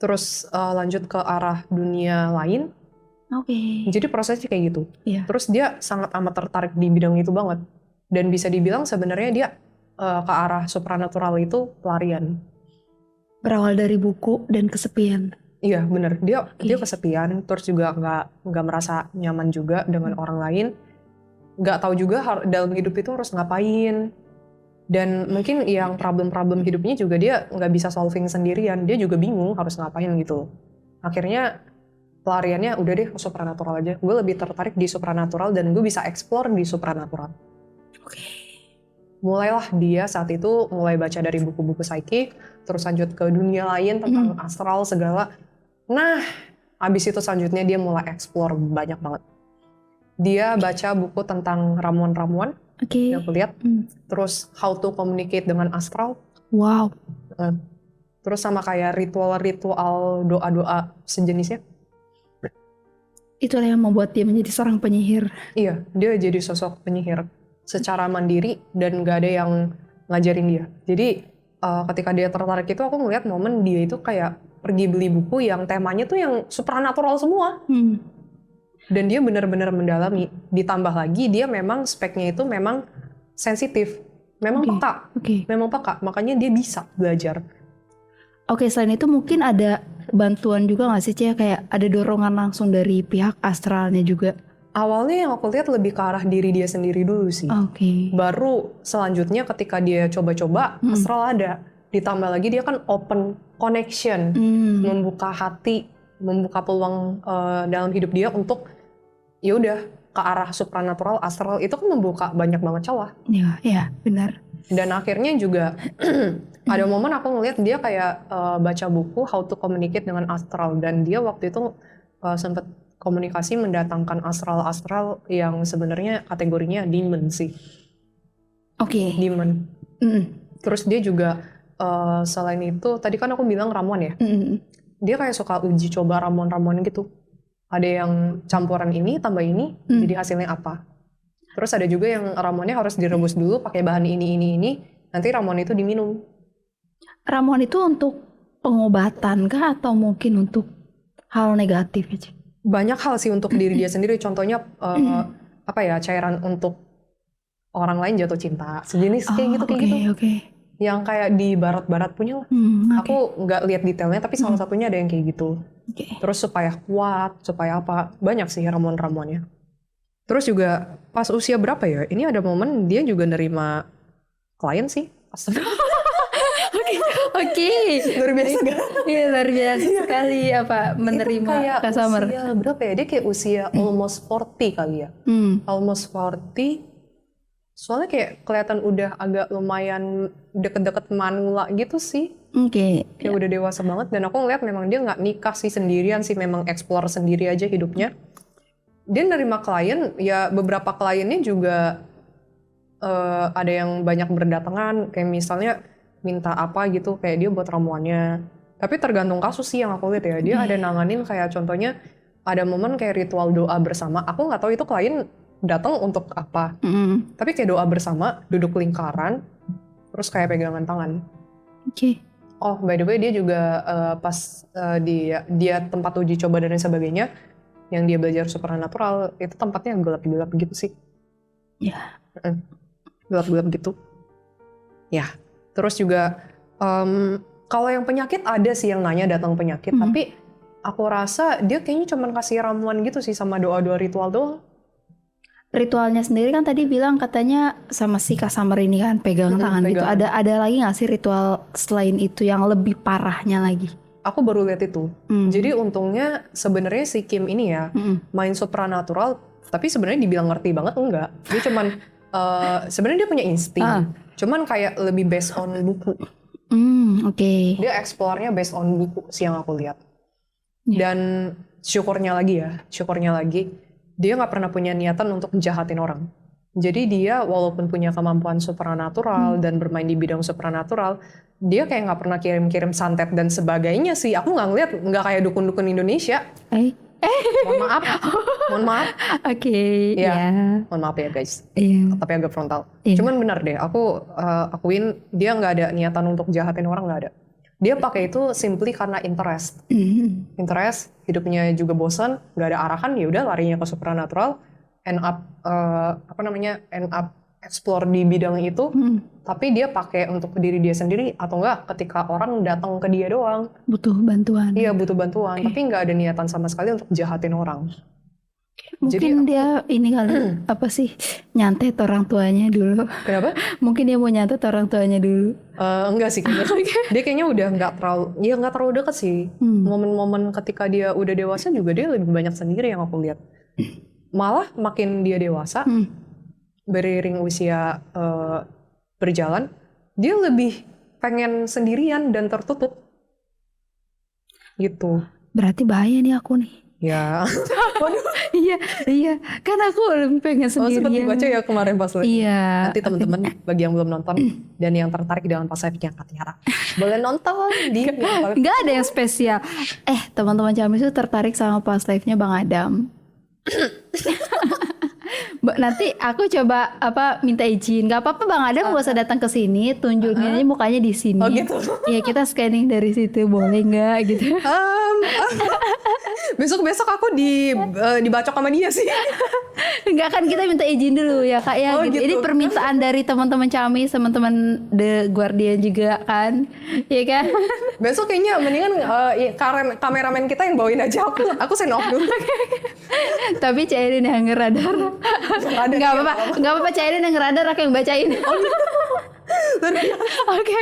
A: terus lanjut ke arah dunia lain. Jadi prosesnya kayak gitu. Terus dia sangat amat tertarik di bidang itu banget. Dan bisa dibilang sebenarnya dia ke arah supranatural itu pelarian.
B: Berawal dari buku dan kesepian.
A: Iya bener, dia kesepian, terus juga nggak merasa nyaman juga dengan orang lain. Nggak tahu juga dalam hidup itu harus ngapain. Dan mungkin yang problem-problem hidupnya juga dia nggak bisa solving sendirian. Dia juga bingung harus ngapain gitu. Akhirnya pelariannya udah deh ke supranatural aja. Gue lebih tertarik di supranatural dan gue bisa explore di supranatural. Mulailah dia saat itu mulai baca dari buku-buku psychic, terus lanjut ke dunia lain tentang astral segala. Nah, abis itu selanjutnya dia mulai explore banyak banget. Dia baca buku tentang ramuan-ramuan. Yang aku lihat, terus how to communicate dengan astral. Terus sama kayak ritual-ritual doa-doa sejenisnya.
B: Itulah yang membuat dia menjadi seorang penyihir.
A: Iya, dia jadi sosok penyihir secara mandiri dan gak ada yang ngajarin dia. Jadi ketika dia tertarik itu aku ngeliat momen dia itu kayak pergi beli buku yang temanya tuh yang supranatural semua. Dan dia benar-benar mendalami. Ditambah lagi dia memang speknya itu memang sensitif, memang peka, memang peka. Makanya dia bisa belajar.
B: Selain itu mungkin ada bantuan juga nggak sih Cia, kayak ada dorongan langsung dari pihak astralnya juga?
A: Awalnya yang aku lihat lebih ke arah diri dia sendiri dulu sih. Baru selanjutnya ketika dia coba-coba astral ada. Ditambah lagi dia kan open connection, membuka hati, membuka peluang dalam hidup dia untuk ya udah ke arah supranatural, astral itu kan membuka banyak banget celah.
B: Iya, benar.
A: Dan akhirnya juga ada momen aku ngeliat dia kayak baca buku How to Communicate dengan Astral, dan dia waktu itu sempat komunikasi mendatangkan astral yang sebenarnya kategorinya demon sih. Demon. Terus dia juga selain itu tadi kan aku bilang ramuan ya. Dia kayak suka uji coba ramuan-ramuan gitu. Ada yang campuran ini tambah ini jadi hasilnya apa. Terus ada juga yang ramuannya harus direbus dulu pakai bahan ini. Nanti ramuan itu diminum.
B: Ramuan itu untuk pengobatan kah atau mungkin untuk hal negatif aja?
A: Banyak hal sih untuk diri dia sendiri. Contohnya cairan untuk orang lain jatuh cinta. Sejenis kayak gitu. Yang kayak di barat-barat punya lah. Aku nggak lihat detailnya tapi salah satunya ada yang kayak gitu. Terus supaya kuat, supaya apa. Banyak sih ramuan-ramuannya. Terus juga pas usia berapa ya? Ini ada momen dia juga nerima klien sih. Luar biasa gak?
B: Iya, luar biasa sekali menerima customer.
A: Usia berapa ya? Dia kayak usia almost 40 kali ya. Almost 40. Soalnya kayak kelihatan udah agak lumayan deket-deket manula gitu sih. Kayak udah dewasa banget. Dan aku ngeliat memang dia gak nikah sih sendirian sih. Memang explore sendiri aja hidupnya. Dia nerima klien, ya beberapa kliennya juga ada yang banyak berdatangan, kayak misalnya minta apa gitu, kayak dia buat ramuannya. Tapi tergantung kasus sih yang aku lihat ya. Dia ada nanganin kayak contohnya ada momen kayak ritual doa bersama. Aku nggak tahu itu klien datang untuk apa. Tapi kayak doa bersama, duduk lingkaran, terus kayak pegangan tangan. Oh by the way dia juga pas dia tempat uji coba dan sebagainya, yang dia belajar supernatural itu tempatnya gelap-gelap gitu sih. Gelap-gelap gitu. Ya. Terus juga kalau yang penyakit ada sih yang nanya datang penyakit, tapi aku rasa dia kayaknya cuma kasih ramuan gitu sih sama doa-doa ritual doang.
B: Ritualnya sendiri kan tadi bilang katanya sama si customer ini kan pegang tangan gitu. Ada lagi nggak sih ritual selain itu yang lebih parahnya lagi?
A: Aku baru lihat itu. Jadi untungnya sebenarnya si Kim ini ya main supranatural, tapi sebenarnya dibilang ngerti banget enggak. Dia cuman sebenarnya dia punya insting, cuman kayak lebih based on buku. Dia explore-nya based on buku sih yang aku lihat. Dan syukurnya lagi dia nggak pernah punya niatan untuk jahatin orang. Jadi dia walaupun punya kemampuan supranatural dan bermain di bidang supranatural, dia kayak nggak pernah kirim-kirim santet dan sebagainya sih. Aku nggak ngeliat, nggak kayak dukun-dukun Indonesia. Mohon maaf. Mohon maaf ya guys. Tapi agak frontal. Cuman benar deh, aku akuin dia nggak ada niatan untuk jahatin orang, nggak ada. Dia pakai itu simply karena interest. Interest, hidupnya juga bosan, nggak ada arahan, ya udah larinya ke supranatural. End up explore di bidang itu, tapi dia pakai untuk diri dia sendiri atau enggak ketika orang datang ke dia doang
B: butuh bantuan.
A: Iya butuh bantuan, tapi nggak ada niatan sama sekali untuk jahatin orang.
B: Mungkin jadi, dia ini kali nyantet orang tuanya dulu.
A: Kenapa?
B: Mungkin dia mau nyantet orang tuanya dulu.
A: Enggak sih kayaknya. Dia kayaknya udah nggak terlalu dekat sih. Momen-momen ketika dia udah dewasa juga dia lebih banyak sendiri yang aku lihat. Malah makin dia dewasa, beriring usia berjalan, dia lebih pengen sendirian dan tertutup. Gitu.
B: Berarti bahaya nih aku nih.
A: Ya.
B: Iya. Kan aku lebih pengen sendirian.
A: Sempat dibaca ya kemarin pas
B: Iya.
A: Nanti teman-teman bagi yang belum nonton dan yang tertarik dengan pas live-nya Kak Tiara, boleh nonton di.
B: Gak ada yang spesial. Teman-teman Camis itu tertarik sama pas live-nya Bang Adam. Nanti aku coba minta izin. Gak apa-apa Bang Adam gak usah datang ke sini, tunjukin aja mukanya di sini.
A: Oh gitu.
B: Ya kita scanning dari situ, boleh nggak gitu?
A: Besok aku dibacok sama dia sih.
B: Enggak, kan kita minta izin dulu ya Kak ya. Gitu. Ini permintaan dari teman-teman Camis, teman-teman The Guardian juga kan, ya kan?
A: Besok kayaknya mendingan kameramen kita yang bawain aja, aku send off dulu.
B: Tapi Cairin yang ngeradar. Nggak apa-apa Cairin yang ngeradar, aku yang bacain. Oke.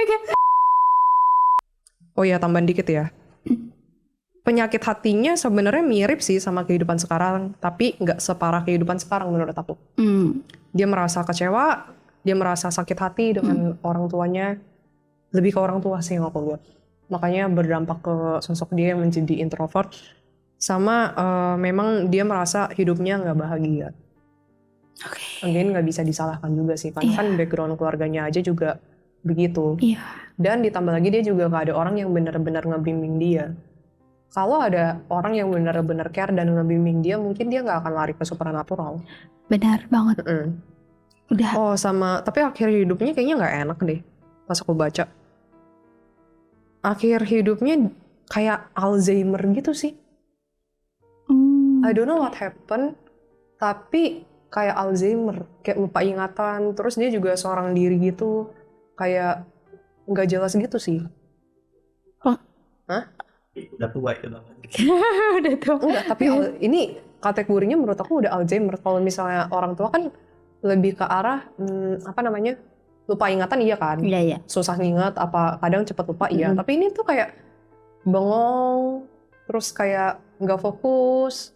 A: Oh ya, tambahan dikit ya. Penyakit hatinya sebenarnya mirip sih sama kehidupan sekarang, tapi nggak separah kehidupan sekarang menurut aku. Dia merasa kecewa, dia merasa sakit hati dengan orang tuanya, lebih ke orang tua sih yang aku lihat. Makanya berdampak ke sosok dia yang menjadi introvert, sama memang dia merasa hidupnya nggak bahagia. Again, nggak bisa disalahkan juga sih, karena kan background keluarganya aja juga begitu. Dan ditambah lagi dia juga nggak ada orang yang benar-benar ngebimbing dia. Kalau ada orang yang benar-benar care dan ngebimbing dia, mungkin dia nggak akan lari ke supernatural.
B: Benar banget. Udah.
A: Oh sama, tapi akhir hidupnya kayaknya nggak enak deh pas aku baca. Akhir hidupnya kayak Alzheimer gitu sih. I don't know what happened, tapi kayak Alzheimer, kayak lupa ingatan. Terus dia juga seorang diri gitu, kayak nggak jelas gitu sih. Hah?
C: Udah tua itu Bang.
B: Udah tua.
A: Enggak, tapi ini kategorinya menurut aku udah Alzheimer. Kalau misalnya orang tua kan lebih ke arah lupa ingatan iya kan.
B: Iya.
A: Susah nginget, kadang cepet lupa iya. Tapi ini tuh kayak bengong, terus kayak nggak fokus,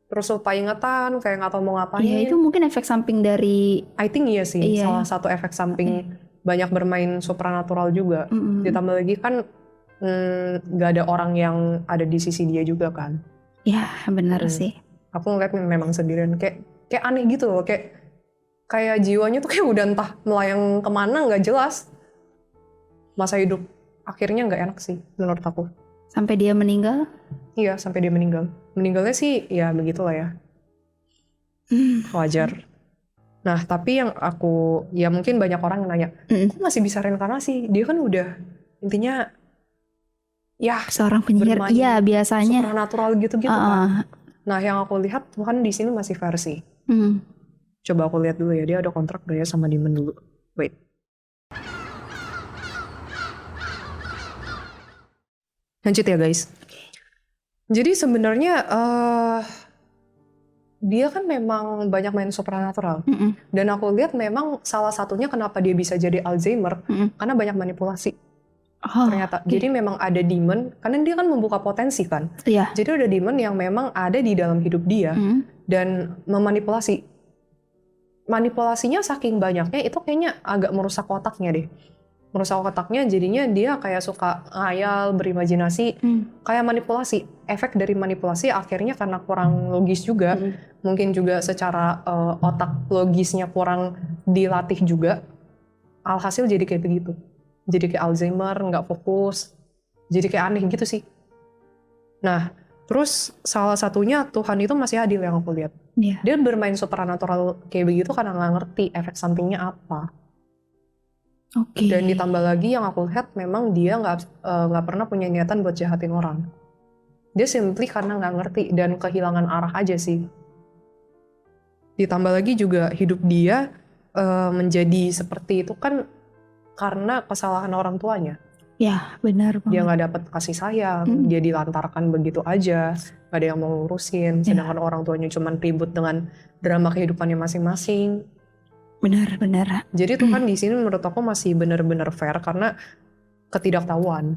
A: terus lupa ingatan, kayak nggak tahu mau ngapain.
B: Iya, itu mungkin efek samping dari.
A: I think iya sih, salah satu efek samping banyak bermain supernatural juga. Ditambah lagi kan nggak ada orang yang ada di sisi dia juga kan.
B: Ya benar sih.
A: Aku ngeliat memang sendirian, kayak aneh gitu loh, kayak jiwanya tuh kayak udah entah melayang kemana nggak jelas. Masa hidup akhirnya nggak enak sih menurut aku.
B: Sampai dia meninggal?
A: Iya, sampai dia meninggal. Meninggalnya sih ya begitulah ya. Wajar. Nah tapi yang ya mungkin banyak orang yang nanya, kok masih bisa reinkarnasi? Dia kan udah intinya ya
B: seorang penyihir, iya biasanya
A: supernatural gitu-gitu kan. Nah yang aku lihat Tuhan di sini masih versi. Coba aku lihat dulu ya, dia ada kontrak gak ya sama Demon dulu. Wait. Lanjut ya guys. Jadi sebenarnya dia kan memang banyak main supernatural. Dan aku lihat memang salah satunya kenapa dia bisa jadi Alzheimer, karena banyak manipulasi. Ternyata. Jadi memang ada demon, karena dia kan membuka potensi kan. Jadi ada demon yang memang ada di dalam hidup dia dan memanipulasi. Manipulasinya saking banyaknya itu kayaknya agak merusak otaknya deh. Merusak otaknya jadinya dia kayak suka ngayal, berimajinasi, kayak manipulasi. Efek dari manipulasi akhirnya karena kurang logis juga, mungkin juga secara otak logisnya kurang dilatih juga, alhasil jadi kayak begitu. Jadi kayak Alzheimer, nggak fokus, jadi kayak aneh gitu sih. Nah, terus salah satunya Tuhan itu masih adil yang aku lihat. Dia bermain supernatural kayak begitu karena nggak ngerti efek sampingnya apa. Dan ditambah lagi yang aku lihat memang dia nggak pernah punya niatan buat jahatin orang. Dia simply karena nggak ngerti dan kehilangan arah aja sih. Ditambah lagi juga hidup dia menjadi seperti itu kan karena kesalahan orang tuanya.
B: Ya benar banget.
A: Dia nggak dapat kasih sayang, dia dilantarkan begitu aja, nggak ada yang mau ngurusin, sedangkan orang tuanya cuma ribut dengan drama kehidupannya masing-masing.
B: Benar.
A: Jadi Tuhan di sini menurut aku masih benar-benar fair karena ketidaktahuan.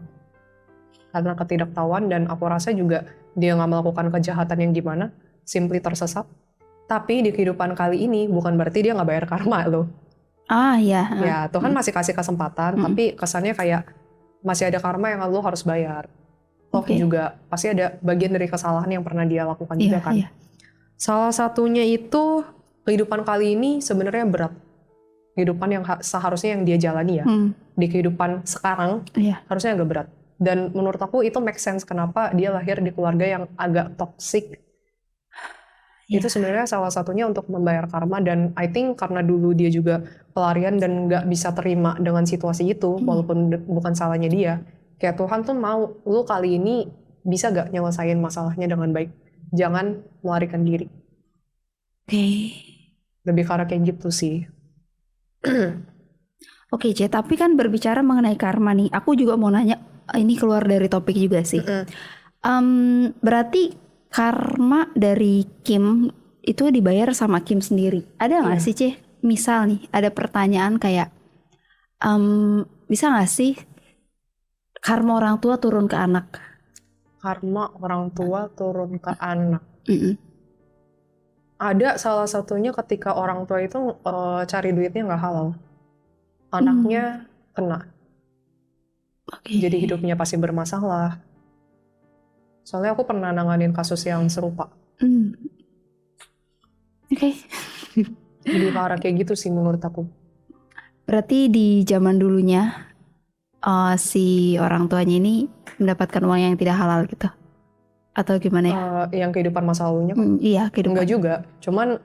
A: Karena ketidaktahuan dan aku rasa juga dia nggak melakukan kejahatan yang gimana, simply tersesat. Tapi di kehidupan kali ini bukan berarti dia nggak bayar karma loh. Ya Tuhan masih kasih kesempatan, tapi kesannya kayak masih ada karma yang lo harus bayar. Juga pasti ada bagian dari kesalahan yang pernah dia lakukan juga kan. Salah satunya itu kehidupan kali ini sebenarnya berat. Kehidupan yang seharusnya yang dia jalani ya. Di kehidupan sekarang harusnya agak berat. Dan menurut aku itu make sense kenapa dia lahir di keluarga yang agak toxic. Itu sebenarnya salah satunya untuk membayar karma, dan I think karena dulu dia juga pelarian dan nggak bisa terima dengan situasi itu, walaupun bukan salahnya dia. Kayak Tuhan tuh mau lu kali ini bisa gak nyelesain masalahnya dengan baik, jangan melarikan diri. Lebih ke arah kayak gitu sih.
B: Oke, C, tapi kan berbicara mengenai karma nih, aku juga mau nanya, ini keluar dari topik juga sih. Berarti karma dari Kim itu dibayar sama Kim sendiri. Ada nggak sih, C? Misal nih, ada pertanyaan kayak, bisa nggak sih karma orang tua turun ke anak?
A: Karma orang tua turun ke anak. Ada salah satunya ketika orang tua itu cari duitnya nggak halal. Anaknya kena. Jadi hidupnya pasti bermasalah. Soalnya aku pernah nanganin kasus yang serupa. Jadi parah kayak gitu sih menurut aku.
B: Berarti di zaman dulunya si orang tuanya ini mendapatkan uang yang tidak halal gitu? Atau gimana ya?
A: Yang kehidupan masa lalunya kan?
B: Iya, kehidupan.
A: Enggak juga. Cuman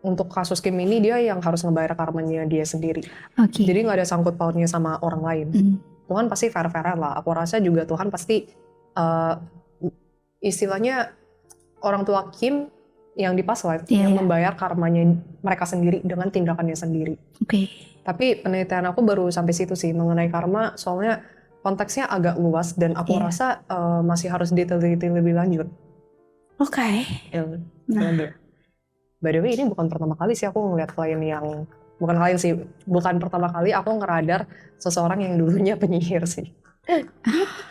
A: untuk kasus Kim ini dia yang harus ngebayar karmanya dia sendiri. Jadi nggak ada sangkut pautnya sama orang lain. Tuhan pasti fair-fairan lah. Aku rasa juga Tuhan pasti istilahnya orang tua Kim yang di past life yang membayar karmanya mereka sendiri dengan tindakannya sendiri. Tapi penelitian aku baru sampai situ sih mengenai karma, soalnya konteksnya agak luas dan aku rasa masih harus diteliti lebih lanjut. By the way, ini bukan pertama kali sih aku ngeliat klien yang bukan pertama kali aku ngeradar seseorang yang dulunya penyihir sih.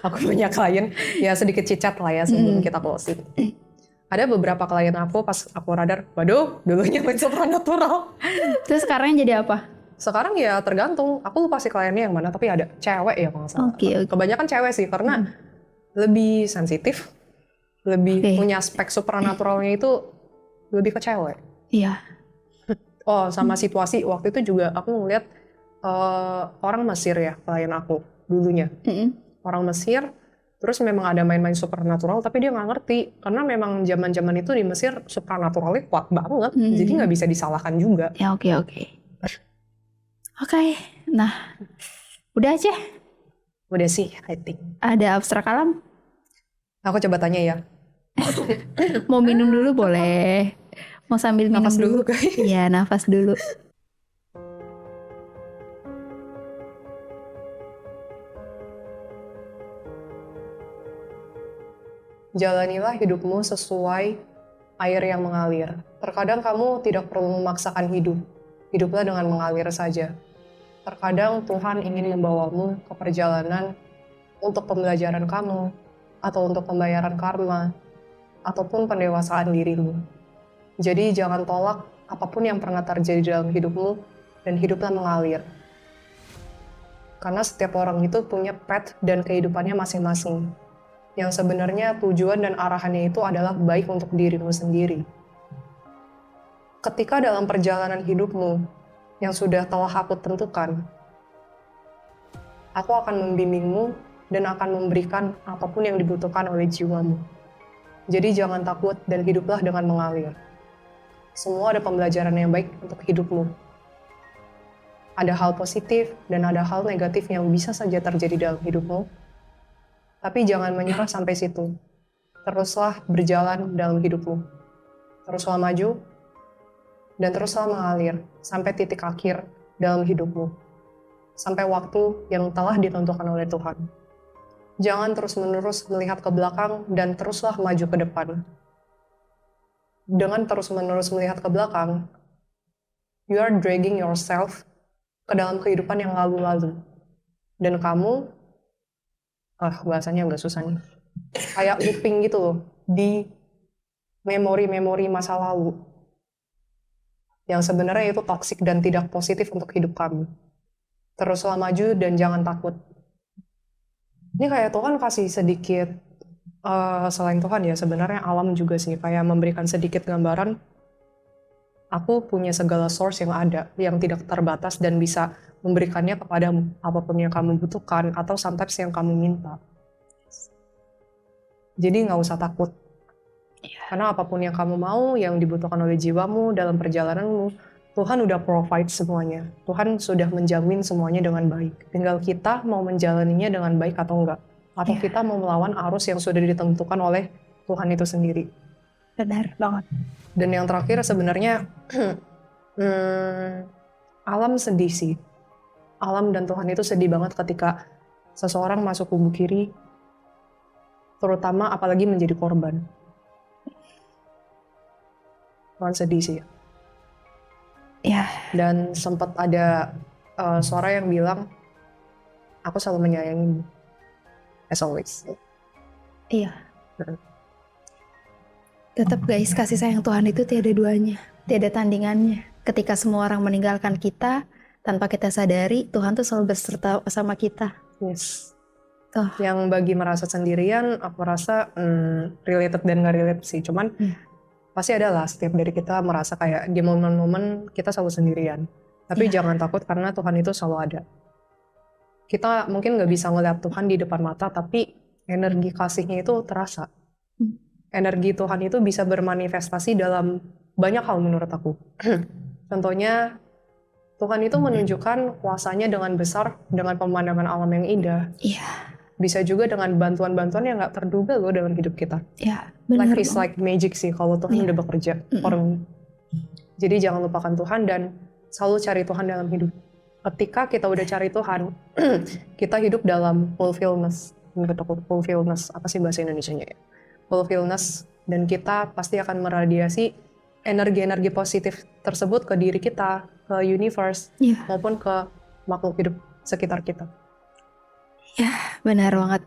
A: Aku punya klien ya sedikit cicat lah ya sebelum kita closing. Ada beberapa klien aku pas aku radar, waduh dulunya main supernatural.
B: Terus sekarang jadi apa?
A: Sekarang ya tergantung, aku lupa sih kliennya yang mana, tapi ada cewek ya kalau nggak salah. Kebanyakan cewek sih karena lebih sensitif, lebih punya aspek supernaturalnya itu lebih ke cewek. Oh sama situasi waktu itu juga aku ngeliat orang Mesir ya klien aku dulunya. Orang Mesir, terus memang ada main-main supernatural tapi dia nggak ngerti karena memang zaman-zaman itu di Mesir supernaturalnya kuat banget, jadi nggak bisa disalahkan juga.
B: Nah udah aja.
A: Udah sih, I think.
B: Ada abstrak alam?
A: Aku coba tanya ya.
B: Mau minum dulu boleh. Mau sambil minum
A: nafas dulu guys.
B: Iya, nafas dulu.
A: Jalanilah hidupmu sesuai air yang mengalir. Terkadang kamu tidak perlu memaksakan hidup. Hiduplah dengan mengalir saja. Terkadang Tuhan ingin membawamu ke perjalanan untuk pembelajaran kamu, atau untuk pembayaran karma, ataupun pendewasaan dirimu. Jadi jangan tolak apapun yang pernah terjadi dalam hidupmu, dan hiduplah mengalir. Karena setiap orang itu punya path dan kehidupannya masing-masing. Yang sebenarnya tujuan dan arahannya itu adalah baik untuk dirimu sendiri. Ketika dalam perjalanan hidupmu yang sudah telah aku tentukan, aku akan membimbingmu dan akan memberikan apapun yang dibutuhkan oleh jiwamu. Jadi jangan takut dan hiduplah dengan mengalir. Semua ada pembelajaran yang baik untuk hidupmu. Ada hal positif dan ada hal negatif yang bisa saja terjadi dalam hidupmu. Tapi jangan menyerah sampai situ. Teruslah berjalan dalam hidupmu. Teruslah maju dan teruslah mengalir sampai titik akhir dalam hidupmu. Sampai waktu yang telah ditentukan oleh Tuhan. Jangan terus-menerus melihat ke belakang dan teruslah maju ke depan. Dengan terus-menerus melihat ke belakang, you are dragging yourself ke dalam kehidupan yang lalu-lalu. Dan kamu, bahasanya agak susah nih, kayak looping gitu loh, di memori-memori masa lalu. Yang sebenarnya itu toksik dan tidak positif untuk hidup kamu. Teruslah maju dan jangan takut. Ini kayak Tuhan kasih sedikit, selain Tuhan ya sebenarnya alam juga sih, kayak memberikan sedikit gambaran, aku punya segala source yang ada, yang tidak terbatas dan bisa memberikannya kepadamu, apapun yang kamu butuhkan, atau sometimes yang kamu minta. Jadi nggak usah takut. Karena apapun yang kamu mau, yang dibutuhkan oleh jiwamu dalam perjalananmu, Tuhan udah provide semuanya. Tuhan sudah menjamin semuanya dengan baik. Tinggal kita mau menjalaninya dengan baik atau enggak. Atau kita mau melawan arus yang sudah ditentukan oleh Tuhan itu sendiri.
B: Benar banget.
A: Dan yang terakhir sebenarnya alam sedih sih. Alam dan Tuhan itu sedih banget ketika seseorang masuk kubu kiri, terutama apalagi menjadi korban. Tuhan sedih sih.
B: Ya.
A: Dan sempat ada suara yang bilang, aku selalu menyayangimu, as always.
B: Iya. Tetap guys, kasih sayang Tuhan itu tiada duanya, tiada tandingannya. Ketika semua orang meninggalkan kita, tanpa kita sadari, Tuhan tuh selalu berserta sama kita.
A: Yes. Yang bagi merasa sendirian, aku rasa related dan gak relate sih. Cuman pasti ada lah setiap dari kita merasa kayak di momen-momen kita selalu sendirian. Tapi jangan takut karena Tuhan itu selalu ada. Kita mungkin gak bisa ngeliat Tuhan di depan mata, tapi energi kasihnya itu terasa. Energi Tuhan itu bisa bermanifestasi dalam banyak hal menurut aku. Contohnya, Tuhan itu menunjukkan kuasanya dengan besar, dengan pemandangan alam yang indah. Bisa juga dengan bantuan-bantuan yang gak terduga loh dalam hidup kita. Life is like magic sih kalau Tuhan udah bekerja. Jadi jangan lupakan Tuhan dan selalu cari Tuhan dalam hidup. Ketika kita udah cari Tuhan, kita hidup dalam fulfillness. Fulfillness, apa sih bahasa Indonesianya ya? Fulfillness, dan kita pasti akan meradiasi energi-energi positif tersebut ke diri kita, ke universe, maupun ke makhluk hidup sekitar kita.
B: Ya, benar banget.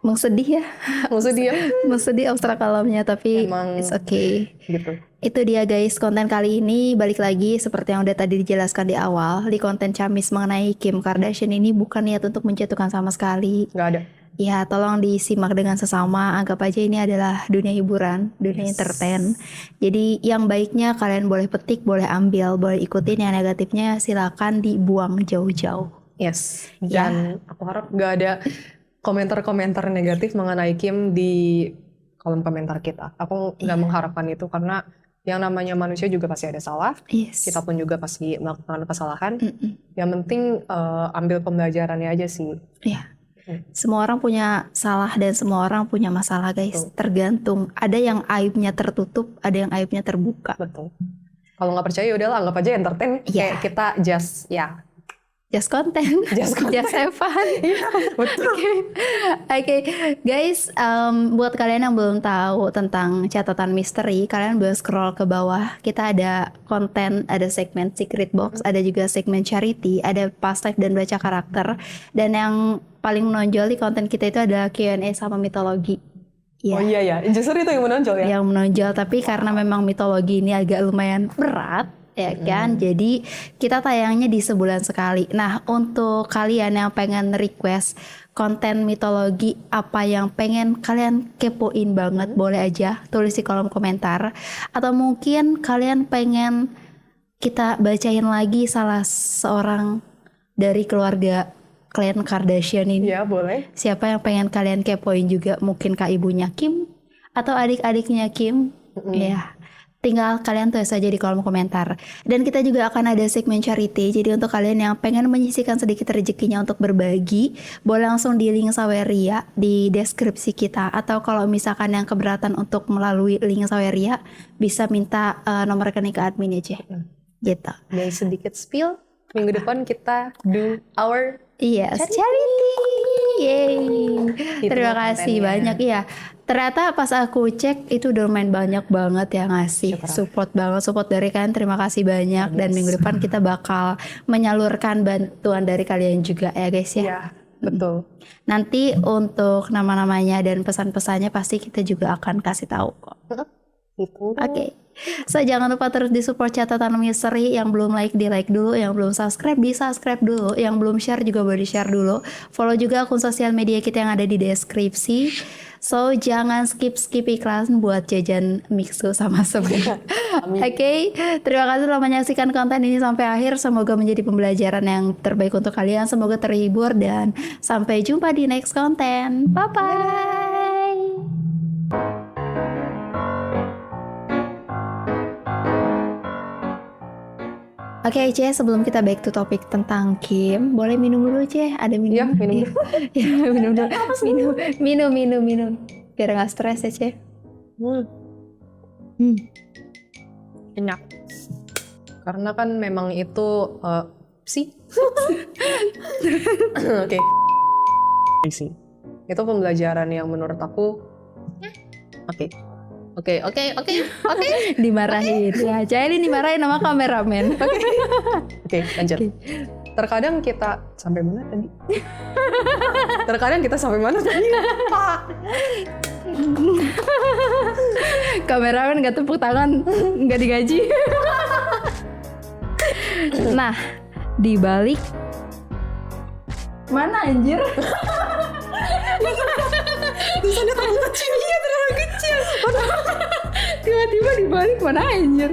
B: Emang sedih ya? Emang sedih abstrak alamnya, tapi emang, it's okay.
A: Gitu.
B: Itu dia guys, konten kali ini balik lagi seperti yang udah tadi dijelaskan di awal. Di konten Camis mengenai Kim Kardashian ini bukan niat untuk menjatuhkan sama sekali.
A: Nggak ada.
B: Ya, tolong disimak dengan sesama. Anggap aja ini adalah dunia hiburan, dunia entertain. Jadi yang baiknya kalian boleh petik, boleh ambil, boleh ikutin. Yang negatifnya silakan dibuang jauh-jauh.
A: Yes. Dan aku harap nggak ada komentar-komentar negatif mengenai Kim di kolom komentar kita. Aku nggak mengharapkan itu karena yang namanya manusia juga pasti ada salah. Kita pun juga pasti melakukan kesalahan. Yang penting ambil pembelajarannya aja sih.
B: Semua orang punya salah dan semua orang punya masalah guys. Tergantung. Ada yang aibnya tertutup, ada yang aibnya terbuka.
A: Betul. Kalau nggak percaya udahlah, anggap aja entertain. Kayak kita just
B: content, just have fun. Oke, guys, buat kalian yang belum tahu tentang catatan misteri, kalian boleh scroll ke bawah. Kita ada konten, ada segmen secret box, ada juga segmen charity, ada past life dan baca karakter. Dan yang paling menonjol di konten kita itu ada Q&A sama mitologi.
A: Oh iya, justru itu yang menonjol ya?
B: Yang menonjol, tapi karena memang mitologi ini agak lumayan berat, ya kan? Jadi kita tayangnya di sebulan sekali. Nah, untuk kalian yang pengen request konten mitologi apa yang pengen kalian kepoin banget, boleh aja tulis di kolom komentar. Atau mungkin kalian pengen kita bacain lagi salah seorang dari keluarga klan Kardashian ini.
A: Ya, boleh.
B: Siapa yang pengen kalian kepoin juga, mungkin kak ibunya Kim atau adik-adiknya Kim. Ya. Tinggal kalian tulis saja di kolom komentar. Dan kita juga akan ada segmen charity. Jadi untuk kalian yang pengen menyisihkan sedikit rezekinya untuk berbagi, boleh langsung di link Saweria di deskripsi kita. Atau kalau misalkan yang keberatan untuk melalui link Saweria, bisa minta nomor rekening ke admin aja. Gitu.
A: Dan sedikit spill, minggu depan kita do our
B: charity. Yeay. Terima kasih banyak ya. Ternyata pas aku cek itu udah main banyak banget ya ngasih support dari kalian, terima kasih banyak. Dan minggu depan kita bakal menyalurkan bantuan dari kalian juga ya guys ya.
A: Iya, betul.
B: Nanti untuk nama-namanya dan pesan-pesannya pasti kita juga akan kasih tahu kok. Oke. So jangan lupa terus disupport catatan misteri. Yang belum like di like dulu, yang belum subscribe di subscribe dulu, yang belum share juga boleh di share dulu. Follow juga akun sosial media kita yang ada di deskripsi. So jangan skip iklan buat jajan mixu sama semua. Oke, terima kasih telah menyaksikan konten ini sampai akhir. Semoga menjadi pembelajaran yang terbaik untuk kalian. Semoga terhibur dan sampai jumpa di next konten. Bye bye. Oke, Ceh, sebelum kita back to topik tentang Kim, boleh minum dulu, Ceh. Ada minum.
A: Iya, minum dulu.
B: Ya, minum dulu. Minum. Biar nggak stres ya, Ceh.
A: Enak. Karena kan memang itu sih. Oke. Sih. Itu pembelajaran yang menurut aku Oke.
B: Dimarahin. Ya, Cailin dimarahin sama kameramen.
A: Oke, lanjut. Terkadang kita sampai mana tadi? Pak.
B: Kameramen nggak tepuk tangan, nggak digaji. Nah, di balik mana anjir?
A: Tulisannya terlalu kecil.
B: Tiba-tiba di balik mana anjir?